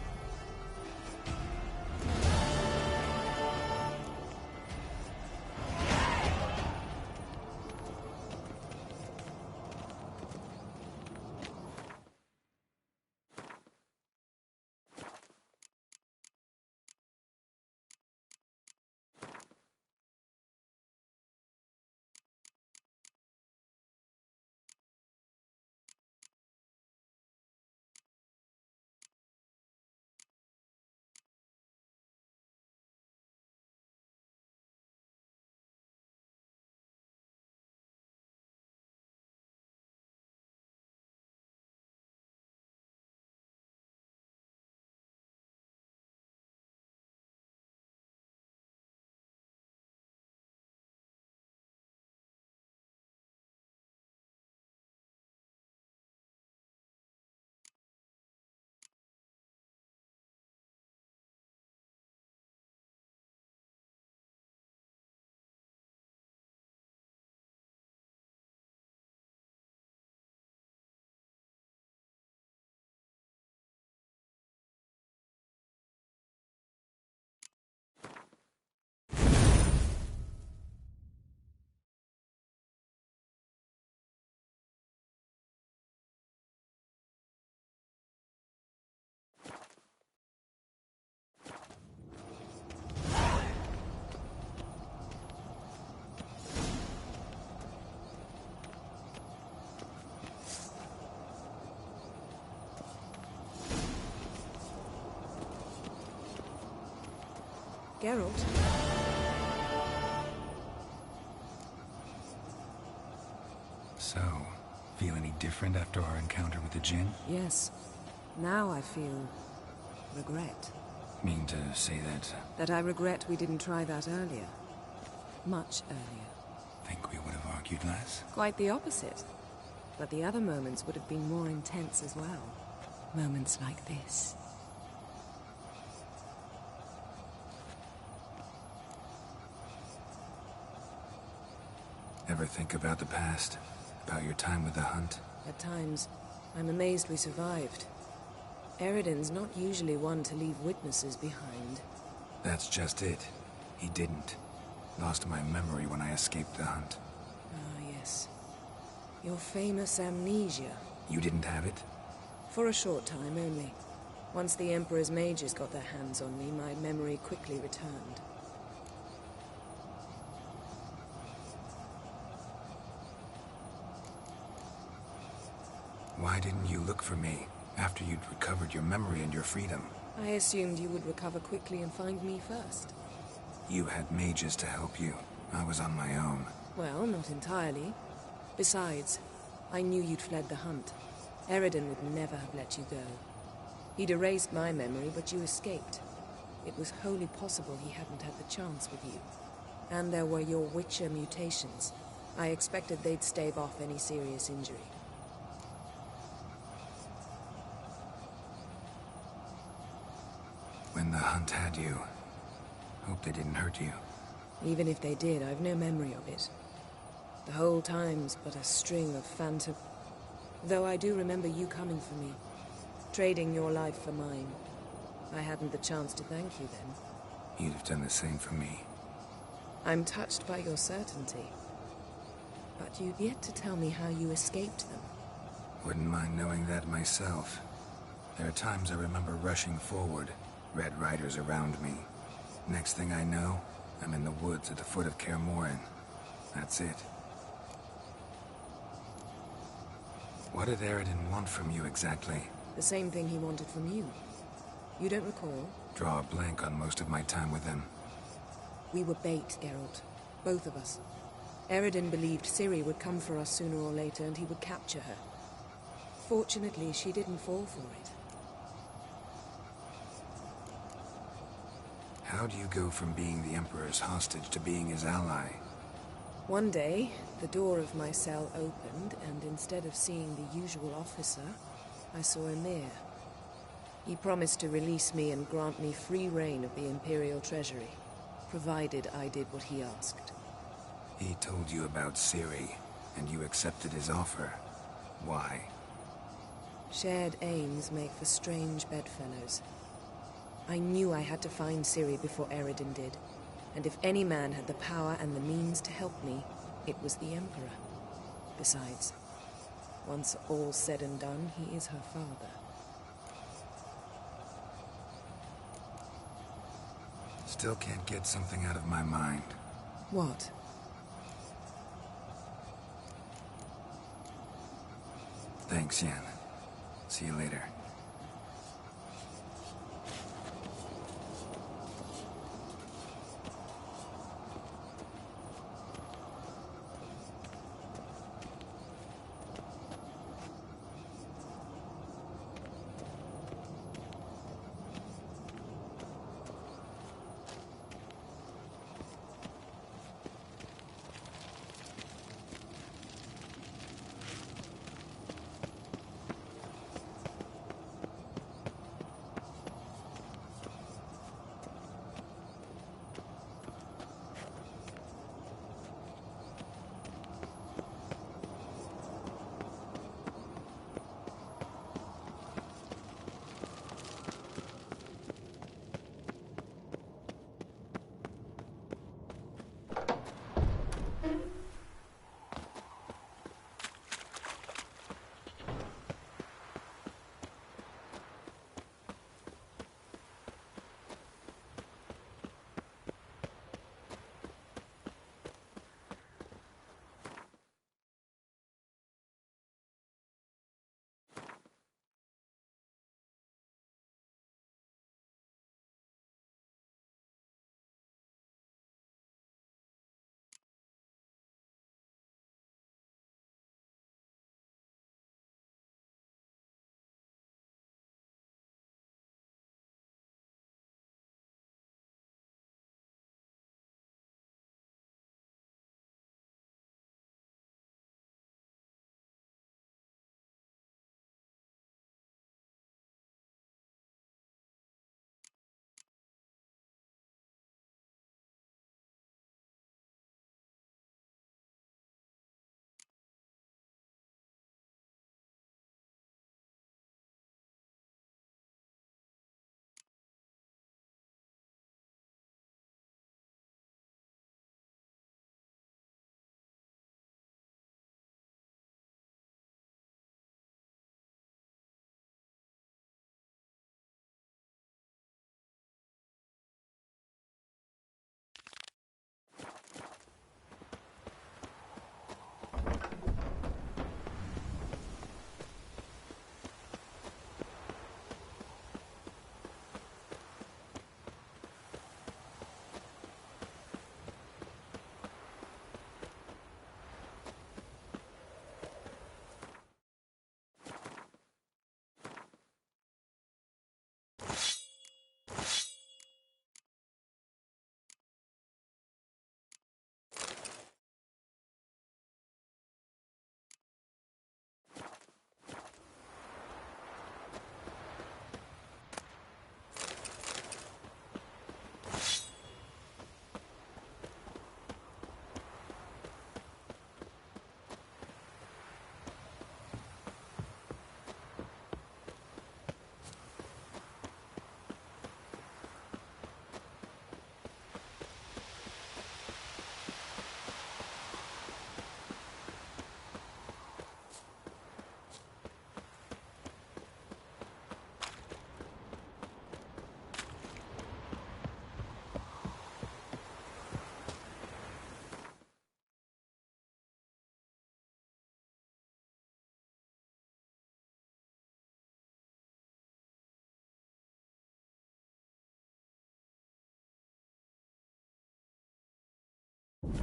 Geralt. So, feel any different after our encounter with the Jinn? Yes. Now I feel regret. Mean to say that? That I regret we didn't try that earlier. Much earlier. Think we would have argued less? Quite the opposite. But the other moments would have been more intense as well. Moments like this. Ever think about the past? About your time with the Hunt? At times, I'm amazed we survived. Eredin's not usually one to leave witnesses behind. That's just it. He didn't. Lost my memory when I escaped the Hunt. Ah, yes. Your famous amnesia. You didn't have it? For a short time only. Once the Emperor's mages got their hands on me, my memory quickly returned. Why didn't you look for me after you'd recovered your memory and your freedom? I assumed you would recover quickly and find me first. You had mages to help you. I was on my own. Well, not entirely. Besides, I knew you'd fled the Hunt. Eredin would never have let you go. He'd erased my memory, but you escaped. It was wholly possible he hadn't had the chance with you. And there were your Witcher mutations. I expected they'd stave off any serious injury. When the Hunt had you, hope they didn't hurt you. Even if they did, I've no memory of it. The whole time's but a string of phantom... Though I do remember you coming for me, trading your life for mine. I hadn't the chance to thank you then. You'd have done the same for me. I'm touched by your certainty. But you've yet to tell me how you escaped them. Wouldn't mind knowing that myself. There are times I remember rushing forward, Red Riders around me. Next thing I know, I'm in the woods at the foot of Kaer Morhen. That's it. What did Eredin want from you exactly? The same thing he wanted from you. You don't recall? Draw a blank on most of my time with him. We were bait, Geralt. Both of us. Eredin believed Ciri would come for us sooner or later and he would capture her. Fortunately, she didn't fall for it. How do you go from being the Emperor's hostage to being his ally? One day, the door of my cell opened, and instead of seeing the usual officer, I saw Emhyr. He promised to release me and grant me free reign of the Imperial Treasury, provided I did what he asked. He told you about Ciri, and you accepted his offer. Why? Shared aims make for strange bedfellows. I knew I had to find Ciri before Eredin did, and if any man had the power and the means to help me, it was the Emperor. Besides, once all's said and done, he is her father. Still can't get something out of my mind. What? Thanks, Yen. See you later.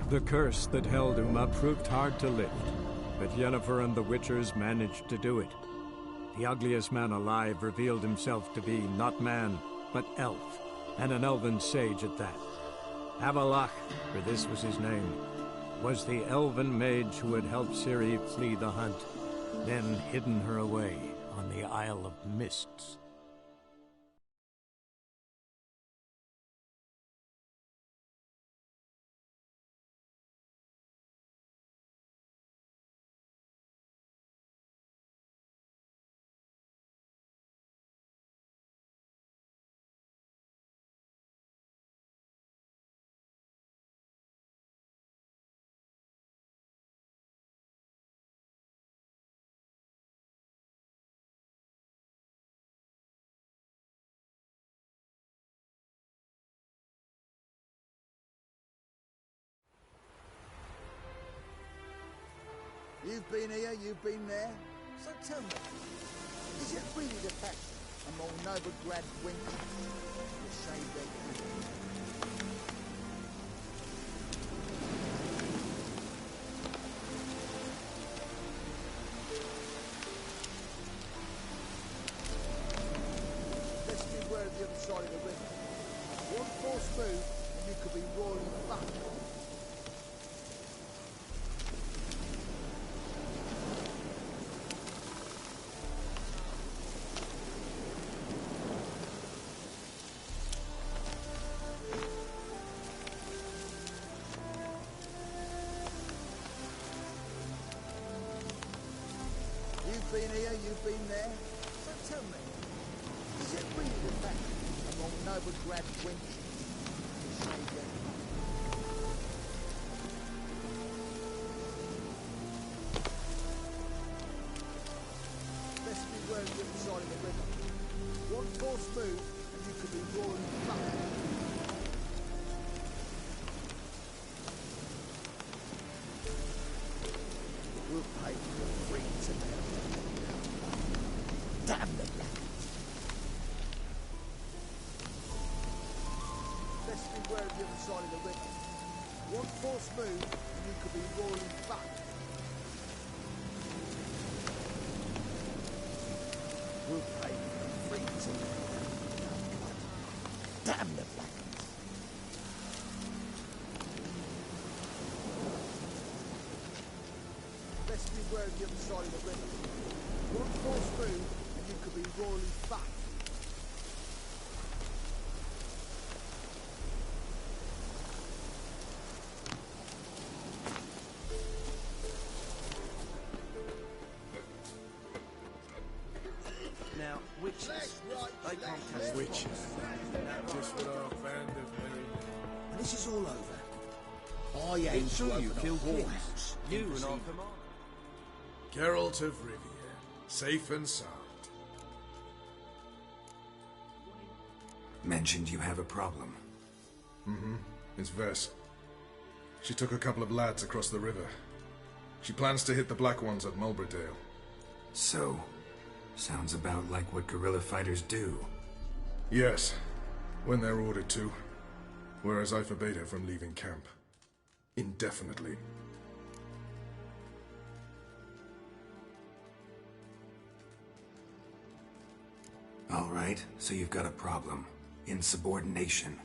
The curse that held Uma proved hard to lift, but Yennefer and the Witchers managed to do it. The ugliest man alive revealed himself to be not man, but elf, and an elven sage at that. Avallac'h, for this was his name, was the elven mage who had helped Ciri flee the hunt, then hidden her away on the Isle of Mists. You've been here, you've been there. So tell me, is it really the fact among noble grad wench you saved their country? Let's beware of the other side of the river. One false move and you could be royally fucked. You've been here, you've been there. So tell me, is it really the fact among noble grad wench you saved their country? Let's beware of the other side of the river. One false move and you could be royally fucked. We'll pay for the free to them. Damn the blackens. Let's beware of the other side of the river. One false move and you could be royally fucked. We'll pay for the free to them. Damn the blackens. Let's beware of the other side of the river. One false move and you could be royally fucked. Now, witches. They can't Witches. Just what our bandit made. And this is all over. I aim It's to true open you a killed kings. whorehouse. You and our commander. Geralt of Rivia, safe and sound. Mentioned you have a problem. It's Vess. She took a couple of lads across the river. She plans to hit the Black Ones at Mulbridale. So, sounds about like what guerrilla fighters do. Yes, when they're ordered to. Whereas I forbade her from leaving camp. Indefinitely. All right, so you've got a problem. Insubordination.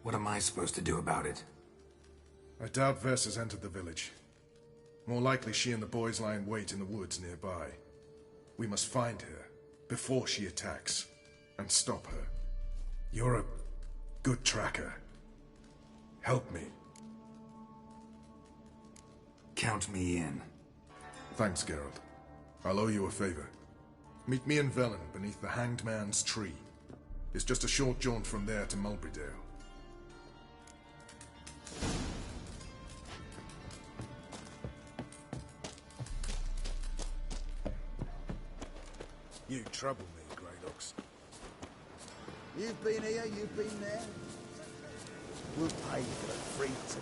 What am I supposed to do about it? I doubt Vess has entered the village. More likely she and the boys lie in wait in the woods nearby. We must find her before she attacks and stop her. You're a good tracker. Help me. Count me in. Thanks, Geralt. I'll owe you a favor. Meet me in Velen beneath the Hanged Man's tree. It's just a short jaunt from there to Mulbridale. You trouble me, Greylocks. You've been here, you've been there. We'll pay for the free to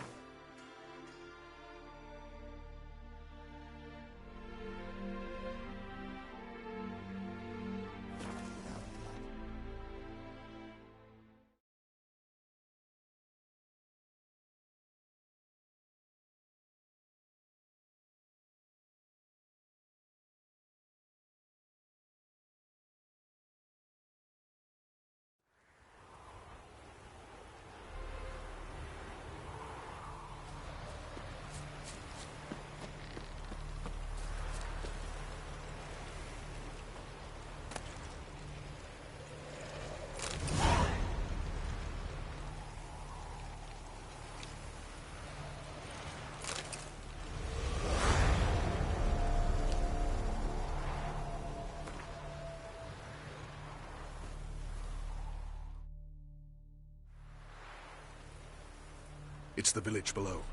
It's the village below.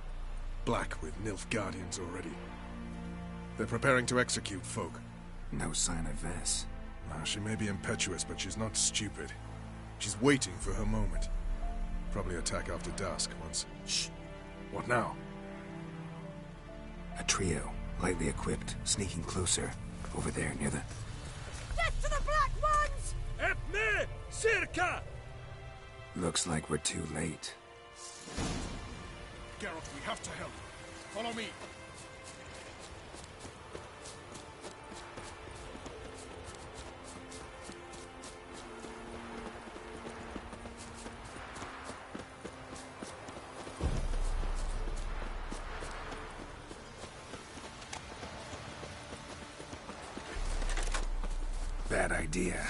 Black with Nilfgaardians already. They're preparing to execute folk. No sign of Vess. She may be impetuous, but she's not stupid. She's waiting for her moment. Probably attack after dusk once... Shh! What now? A trio, lightly equipped, sneaking closer. Over there, near the... Death to the Black Ones! Epne! Circa! Looks like we're too late. Geralt, we have to help. Follow me. Bad idea.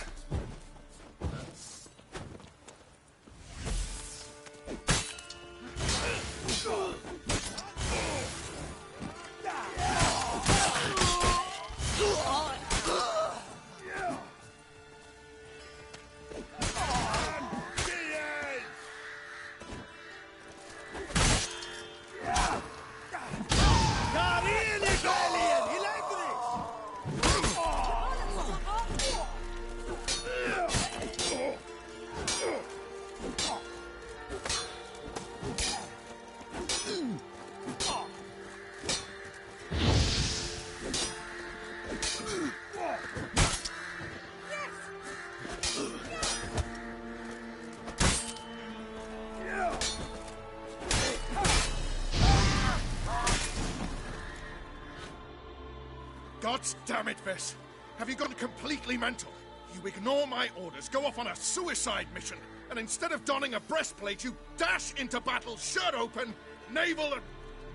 God damn it, Vess! Have you gone completely mental? You ignore my orders, go off on a suicide mission, and instead of donning a breastplate, you dash into battle, shirt open, navel and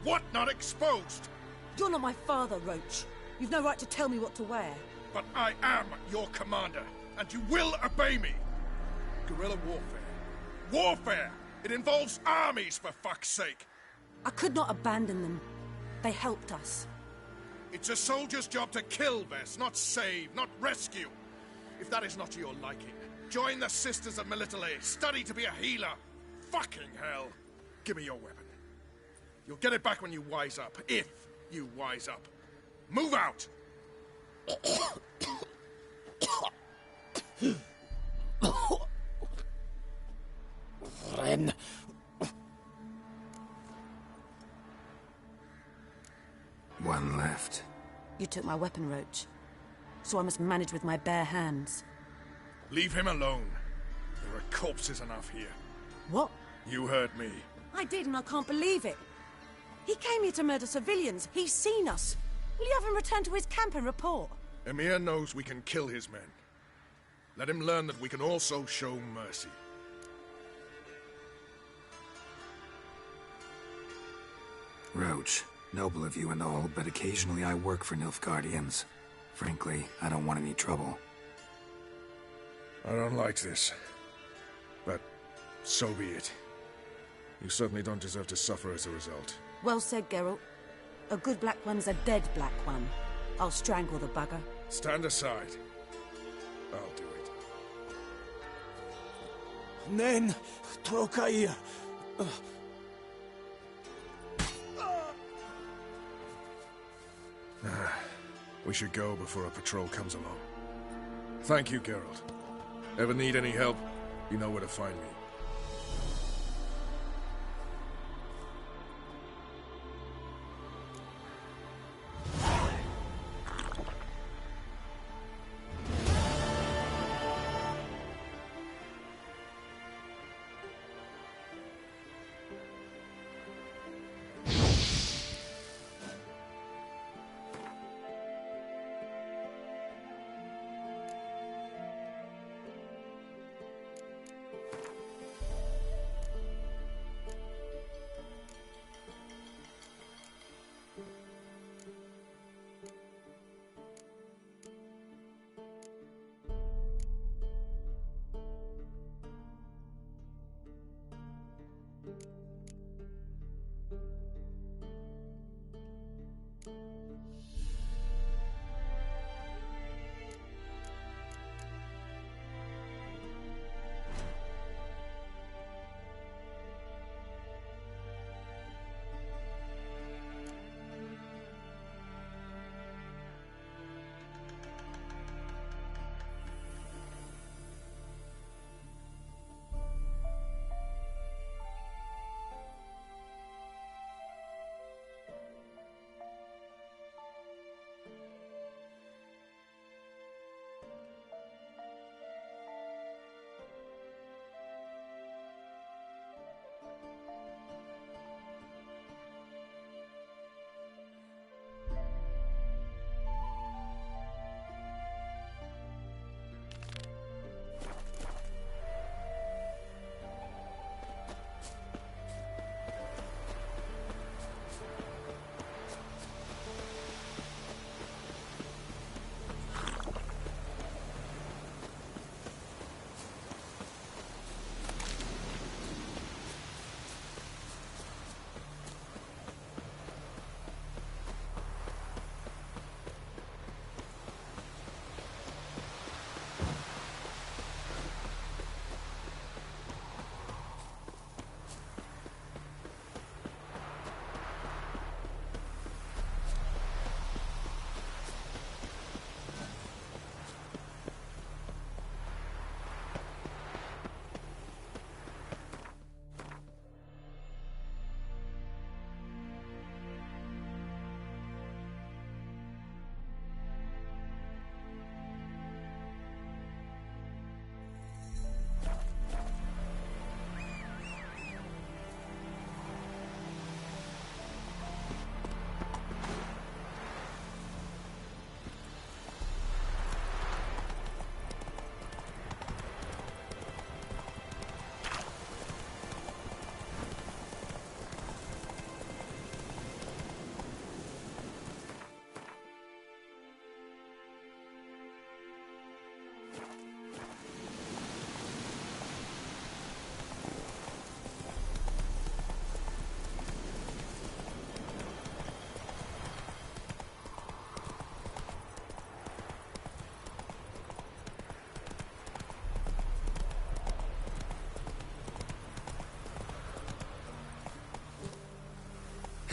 whatnot exposed! You're not my father, Roach. You've no right to tell me what to wear. But I am your commander, and you will obey me! Guerrilla warfare. Warfare! It involves armies, for fuck's sake! I could not abandon them. They helped us. It's a soldier's job to kill, Vess, not save, not rescue. If that is not to your liking, join the Sisters of Melitele, study to be a healer. Fucking hell. Give me your weapon. You'll get it back when you wise up, if you wise up. Move out! Ren. One left. You took my weapon, Roach. So I must manage with my bare hands. Leave him alone. There are corpses enough here. What? You heard me. I did, and I can't believe it. He came here to murder civilians. He's seen us. Will you have him return to his camp and report? Emir knows we can kill his men. Let him learn that we can also show mercy. Roach, noble of you and all, but occasionally I work for Nilfgaardians. Frankly, I don't want any trouble. I don't like this. But so be it. You certainly don't deserve to suffer as a result. Well said, Geralt. A good Black One's a dead Black One. I'll strangle the bugger. Stand aside. I'll do it. Nen, Trokair. We should go before a patrol comes along. Thank you, Geralt. Ever need any help, you know where to find me.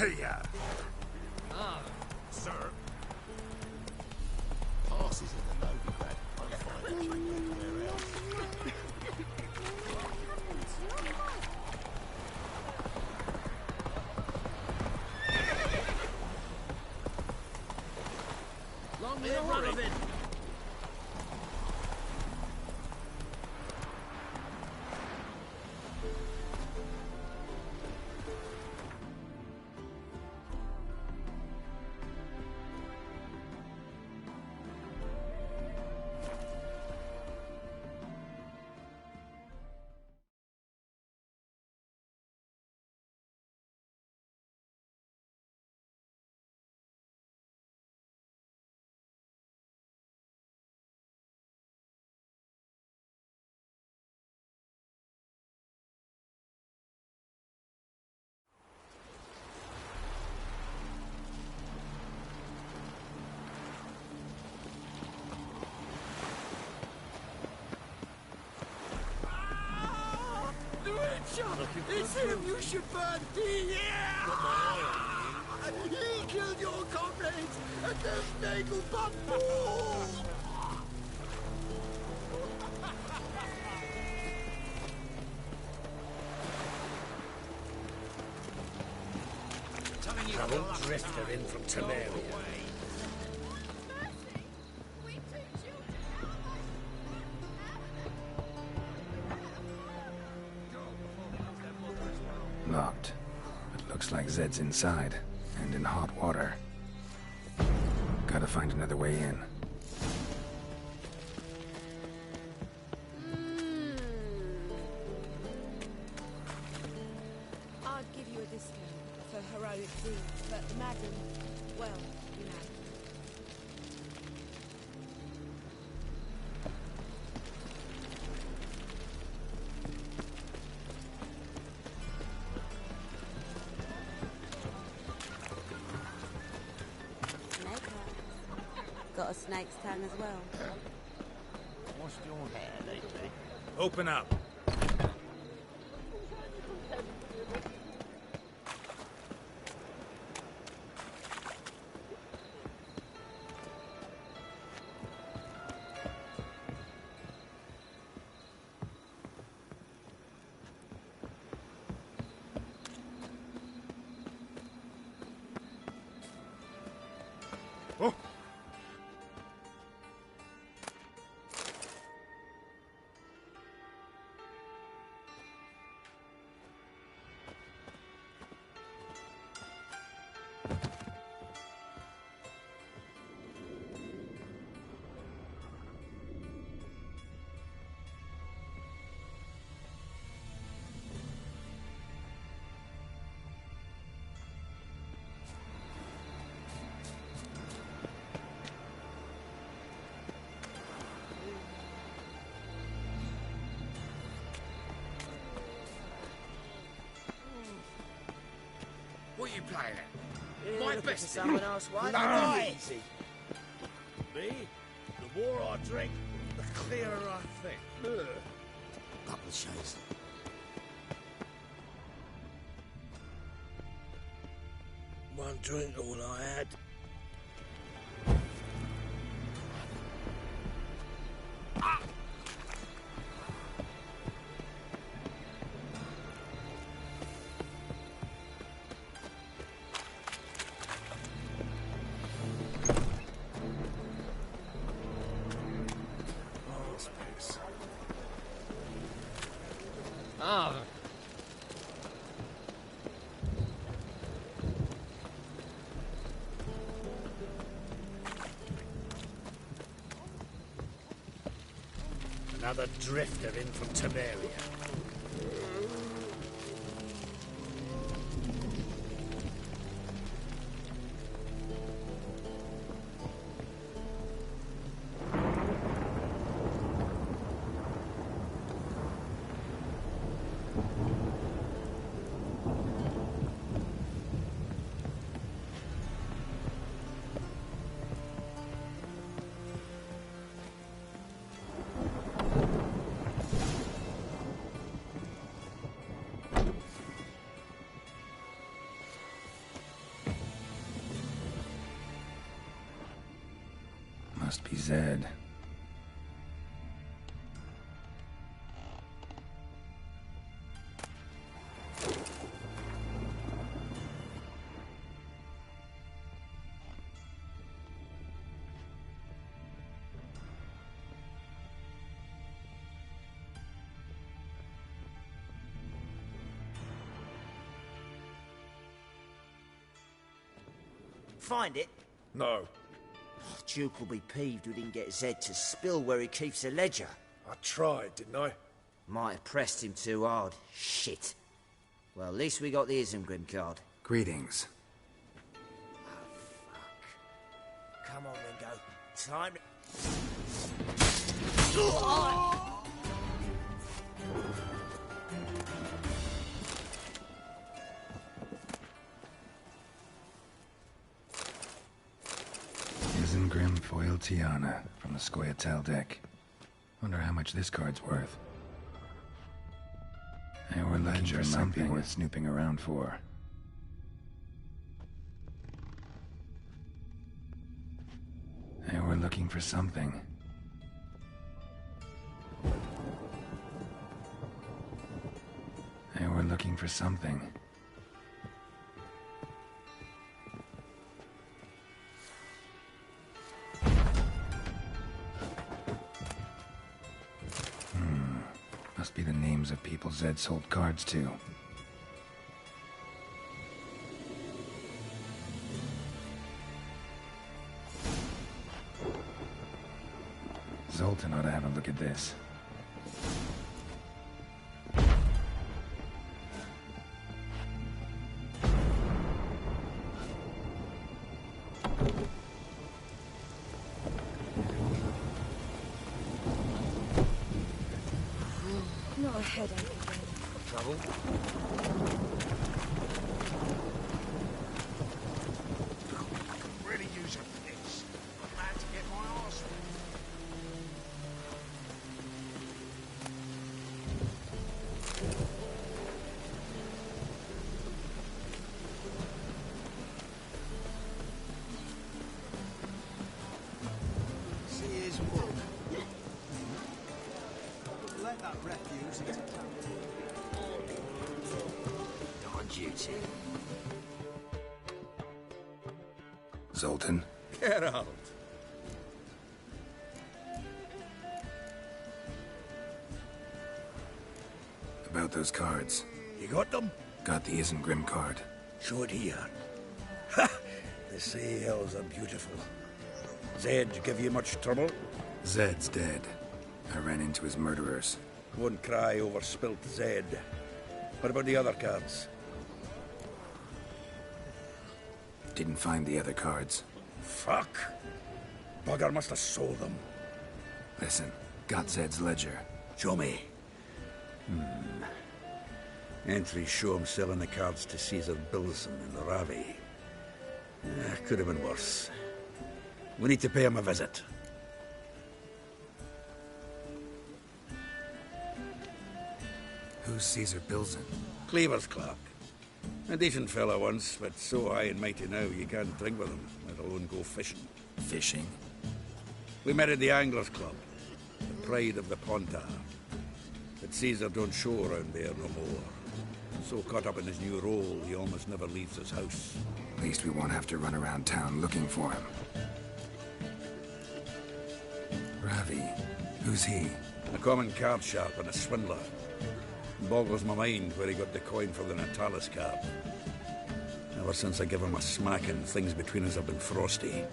to ya! Ah, sir. Passes in the Novi Grad. I'll find a drink anywhere else. Long live Radovid! It's him you should burn! Yeah! He killed your comrades at the Nagelbomb Ball! Trouble drifter in from Temeria. Locked. It looks like Zed's inside, and in hot water. Gotta find another way in. I'd give you a discount for heroic deeds, but madam, well, you know. Got a snake's tongue as well. What's your hair lately? Open up. Oh! What are you playing at? Yeah, My looking best for someone else, why? Right. Easy. Me? The more I drink, the clearer I think. Couple of shades. One drink all I had. Ah. Another drifter in from Temeria. be Zed. Find it? No. Duke will be peeved we didn't get Zed to spill where he keeps the ledger. I tried, didn't I? Might have pressed him too hard. Shit. Well, at least we got the Isengrim card. Greetings. Come on, Ringo. Time to... Isengrim Foil Tiana from the Scoia'tael deck. Wonder how much this card's worth. Our ledger might be worth snooping around for. Hey, we're looking for something. Hey, we're looking for something. Must be the names of people Zed sold cards to. Zoltan ought to have a look at this. Not a headache again. Trouble? Really use a fix. I'm mad to get my arse. See his wood. Let that refuse into town. On duty. Zoltan? Get out. About those cards. You got them? Got the Isengrim card. Show it here. Ha! They say hells are beautiful. Zed give you much trouble? Zed's dead. I ran into his murderers. Won't cry over spilt Zed. What about the other cards? Didn't find the other cards. Fuck. Bugger must have sold them. Listen, got Zed's ledger. Show me. Entries show him selling the cards to Caesar Bilson in Ravi. Could have been worse. We need to pay him a visit. Who's Caesar Bilson? Cleaver's clerk. A decent fellow once, but so high and mighty now you can't drink with him, let alone go fishing. Fishing? We met at the Anglers Club, the pride of the Pontar. But Caesar don't show around there no more. So caught up in his new role, he almost never leaves his house. At least we won't have to run around town looking for him. Ravi, who's he? A common card sharp and a swindler. Boggles my mind where he got the coin for the Natalis card. Ever since I gave him a smacking, things between us have been frosty.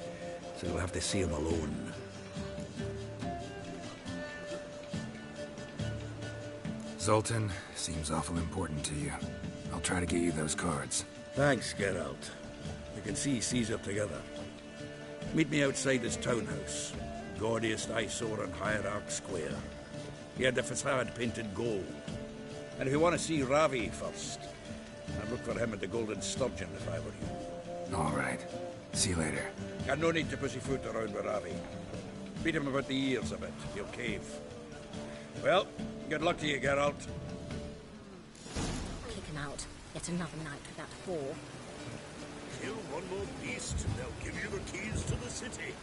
So we'll have to see him alone. Zoltan, seems awful important to you. I'll try to get you those cards. Thanks, Geralt. We can see Caesar together. Meet me outside his townhouse. Gaudiest eyesore on Hierarch Square. He had the facade painted gold. And if you want to see Ravi first, I'd look for him at the Golden Sturgeon if I were you. All right. See you later. And no need to pussyfoot around with Ravi. Beat him about the ears a bit. He'll cave. Well, good luck to you, Geralt. Kick him out. Yet another night with that whore. Kill one more beast, and they'll give you the keys to the city.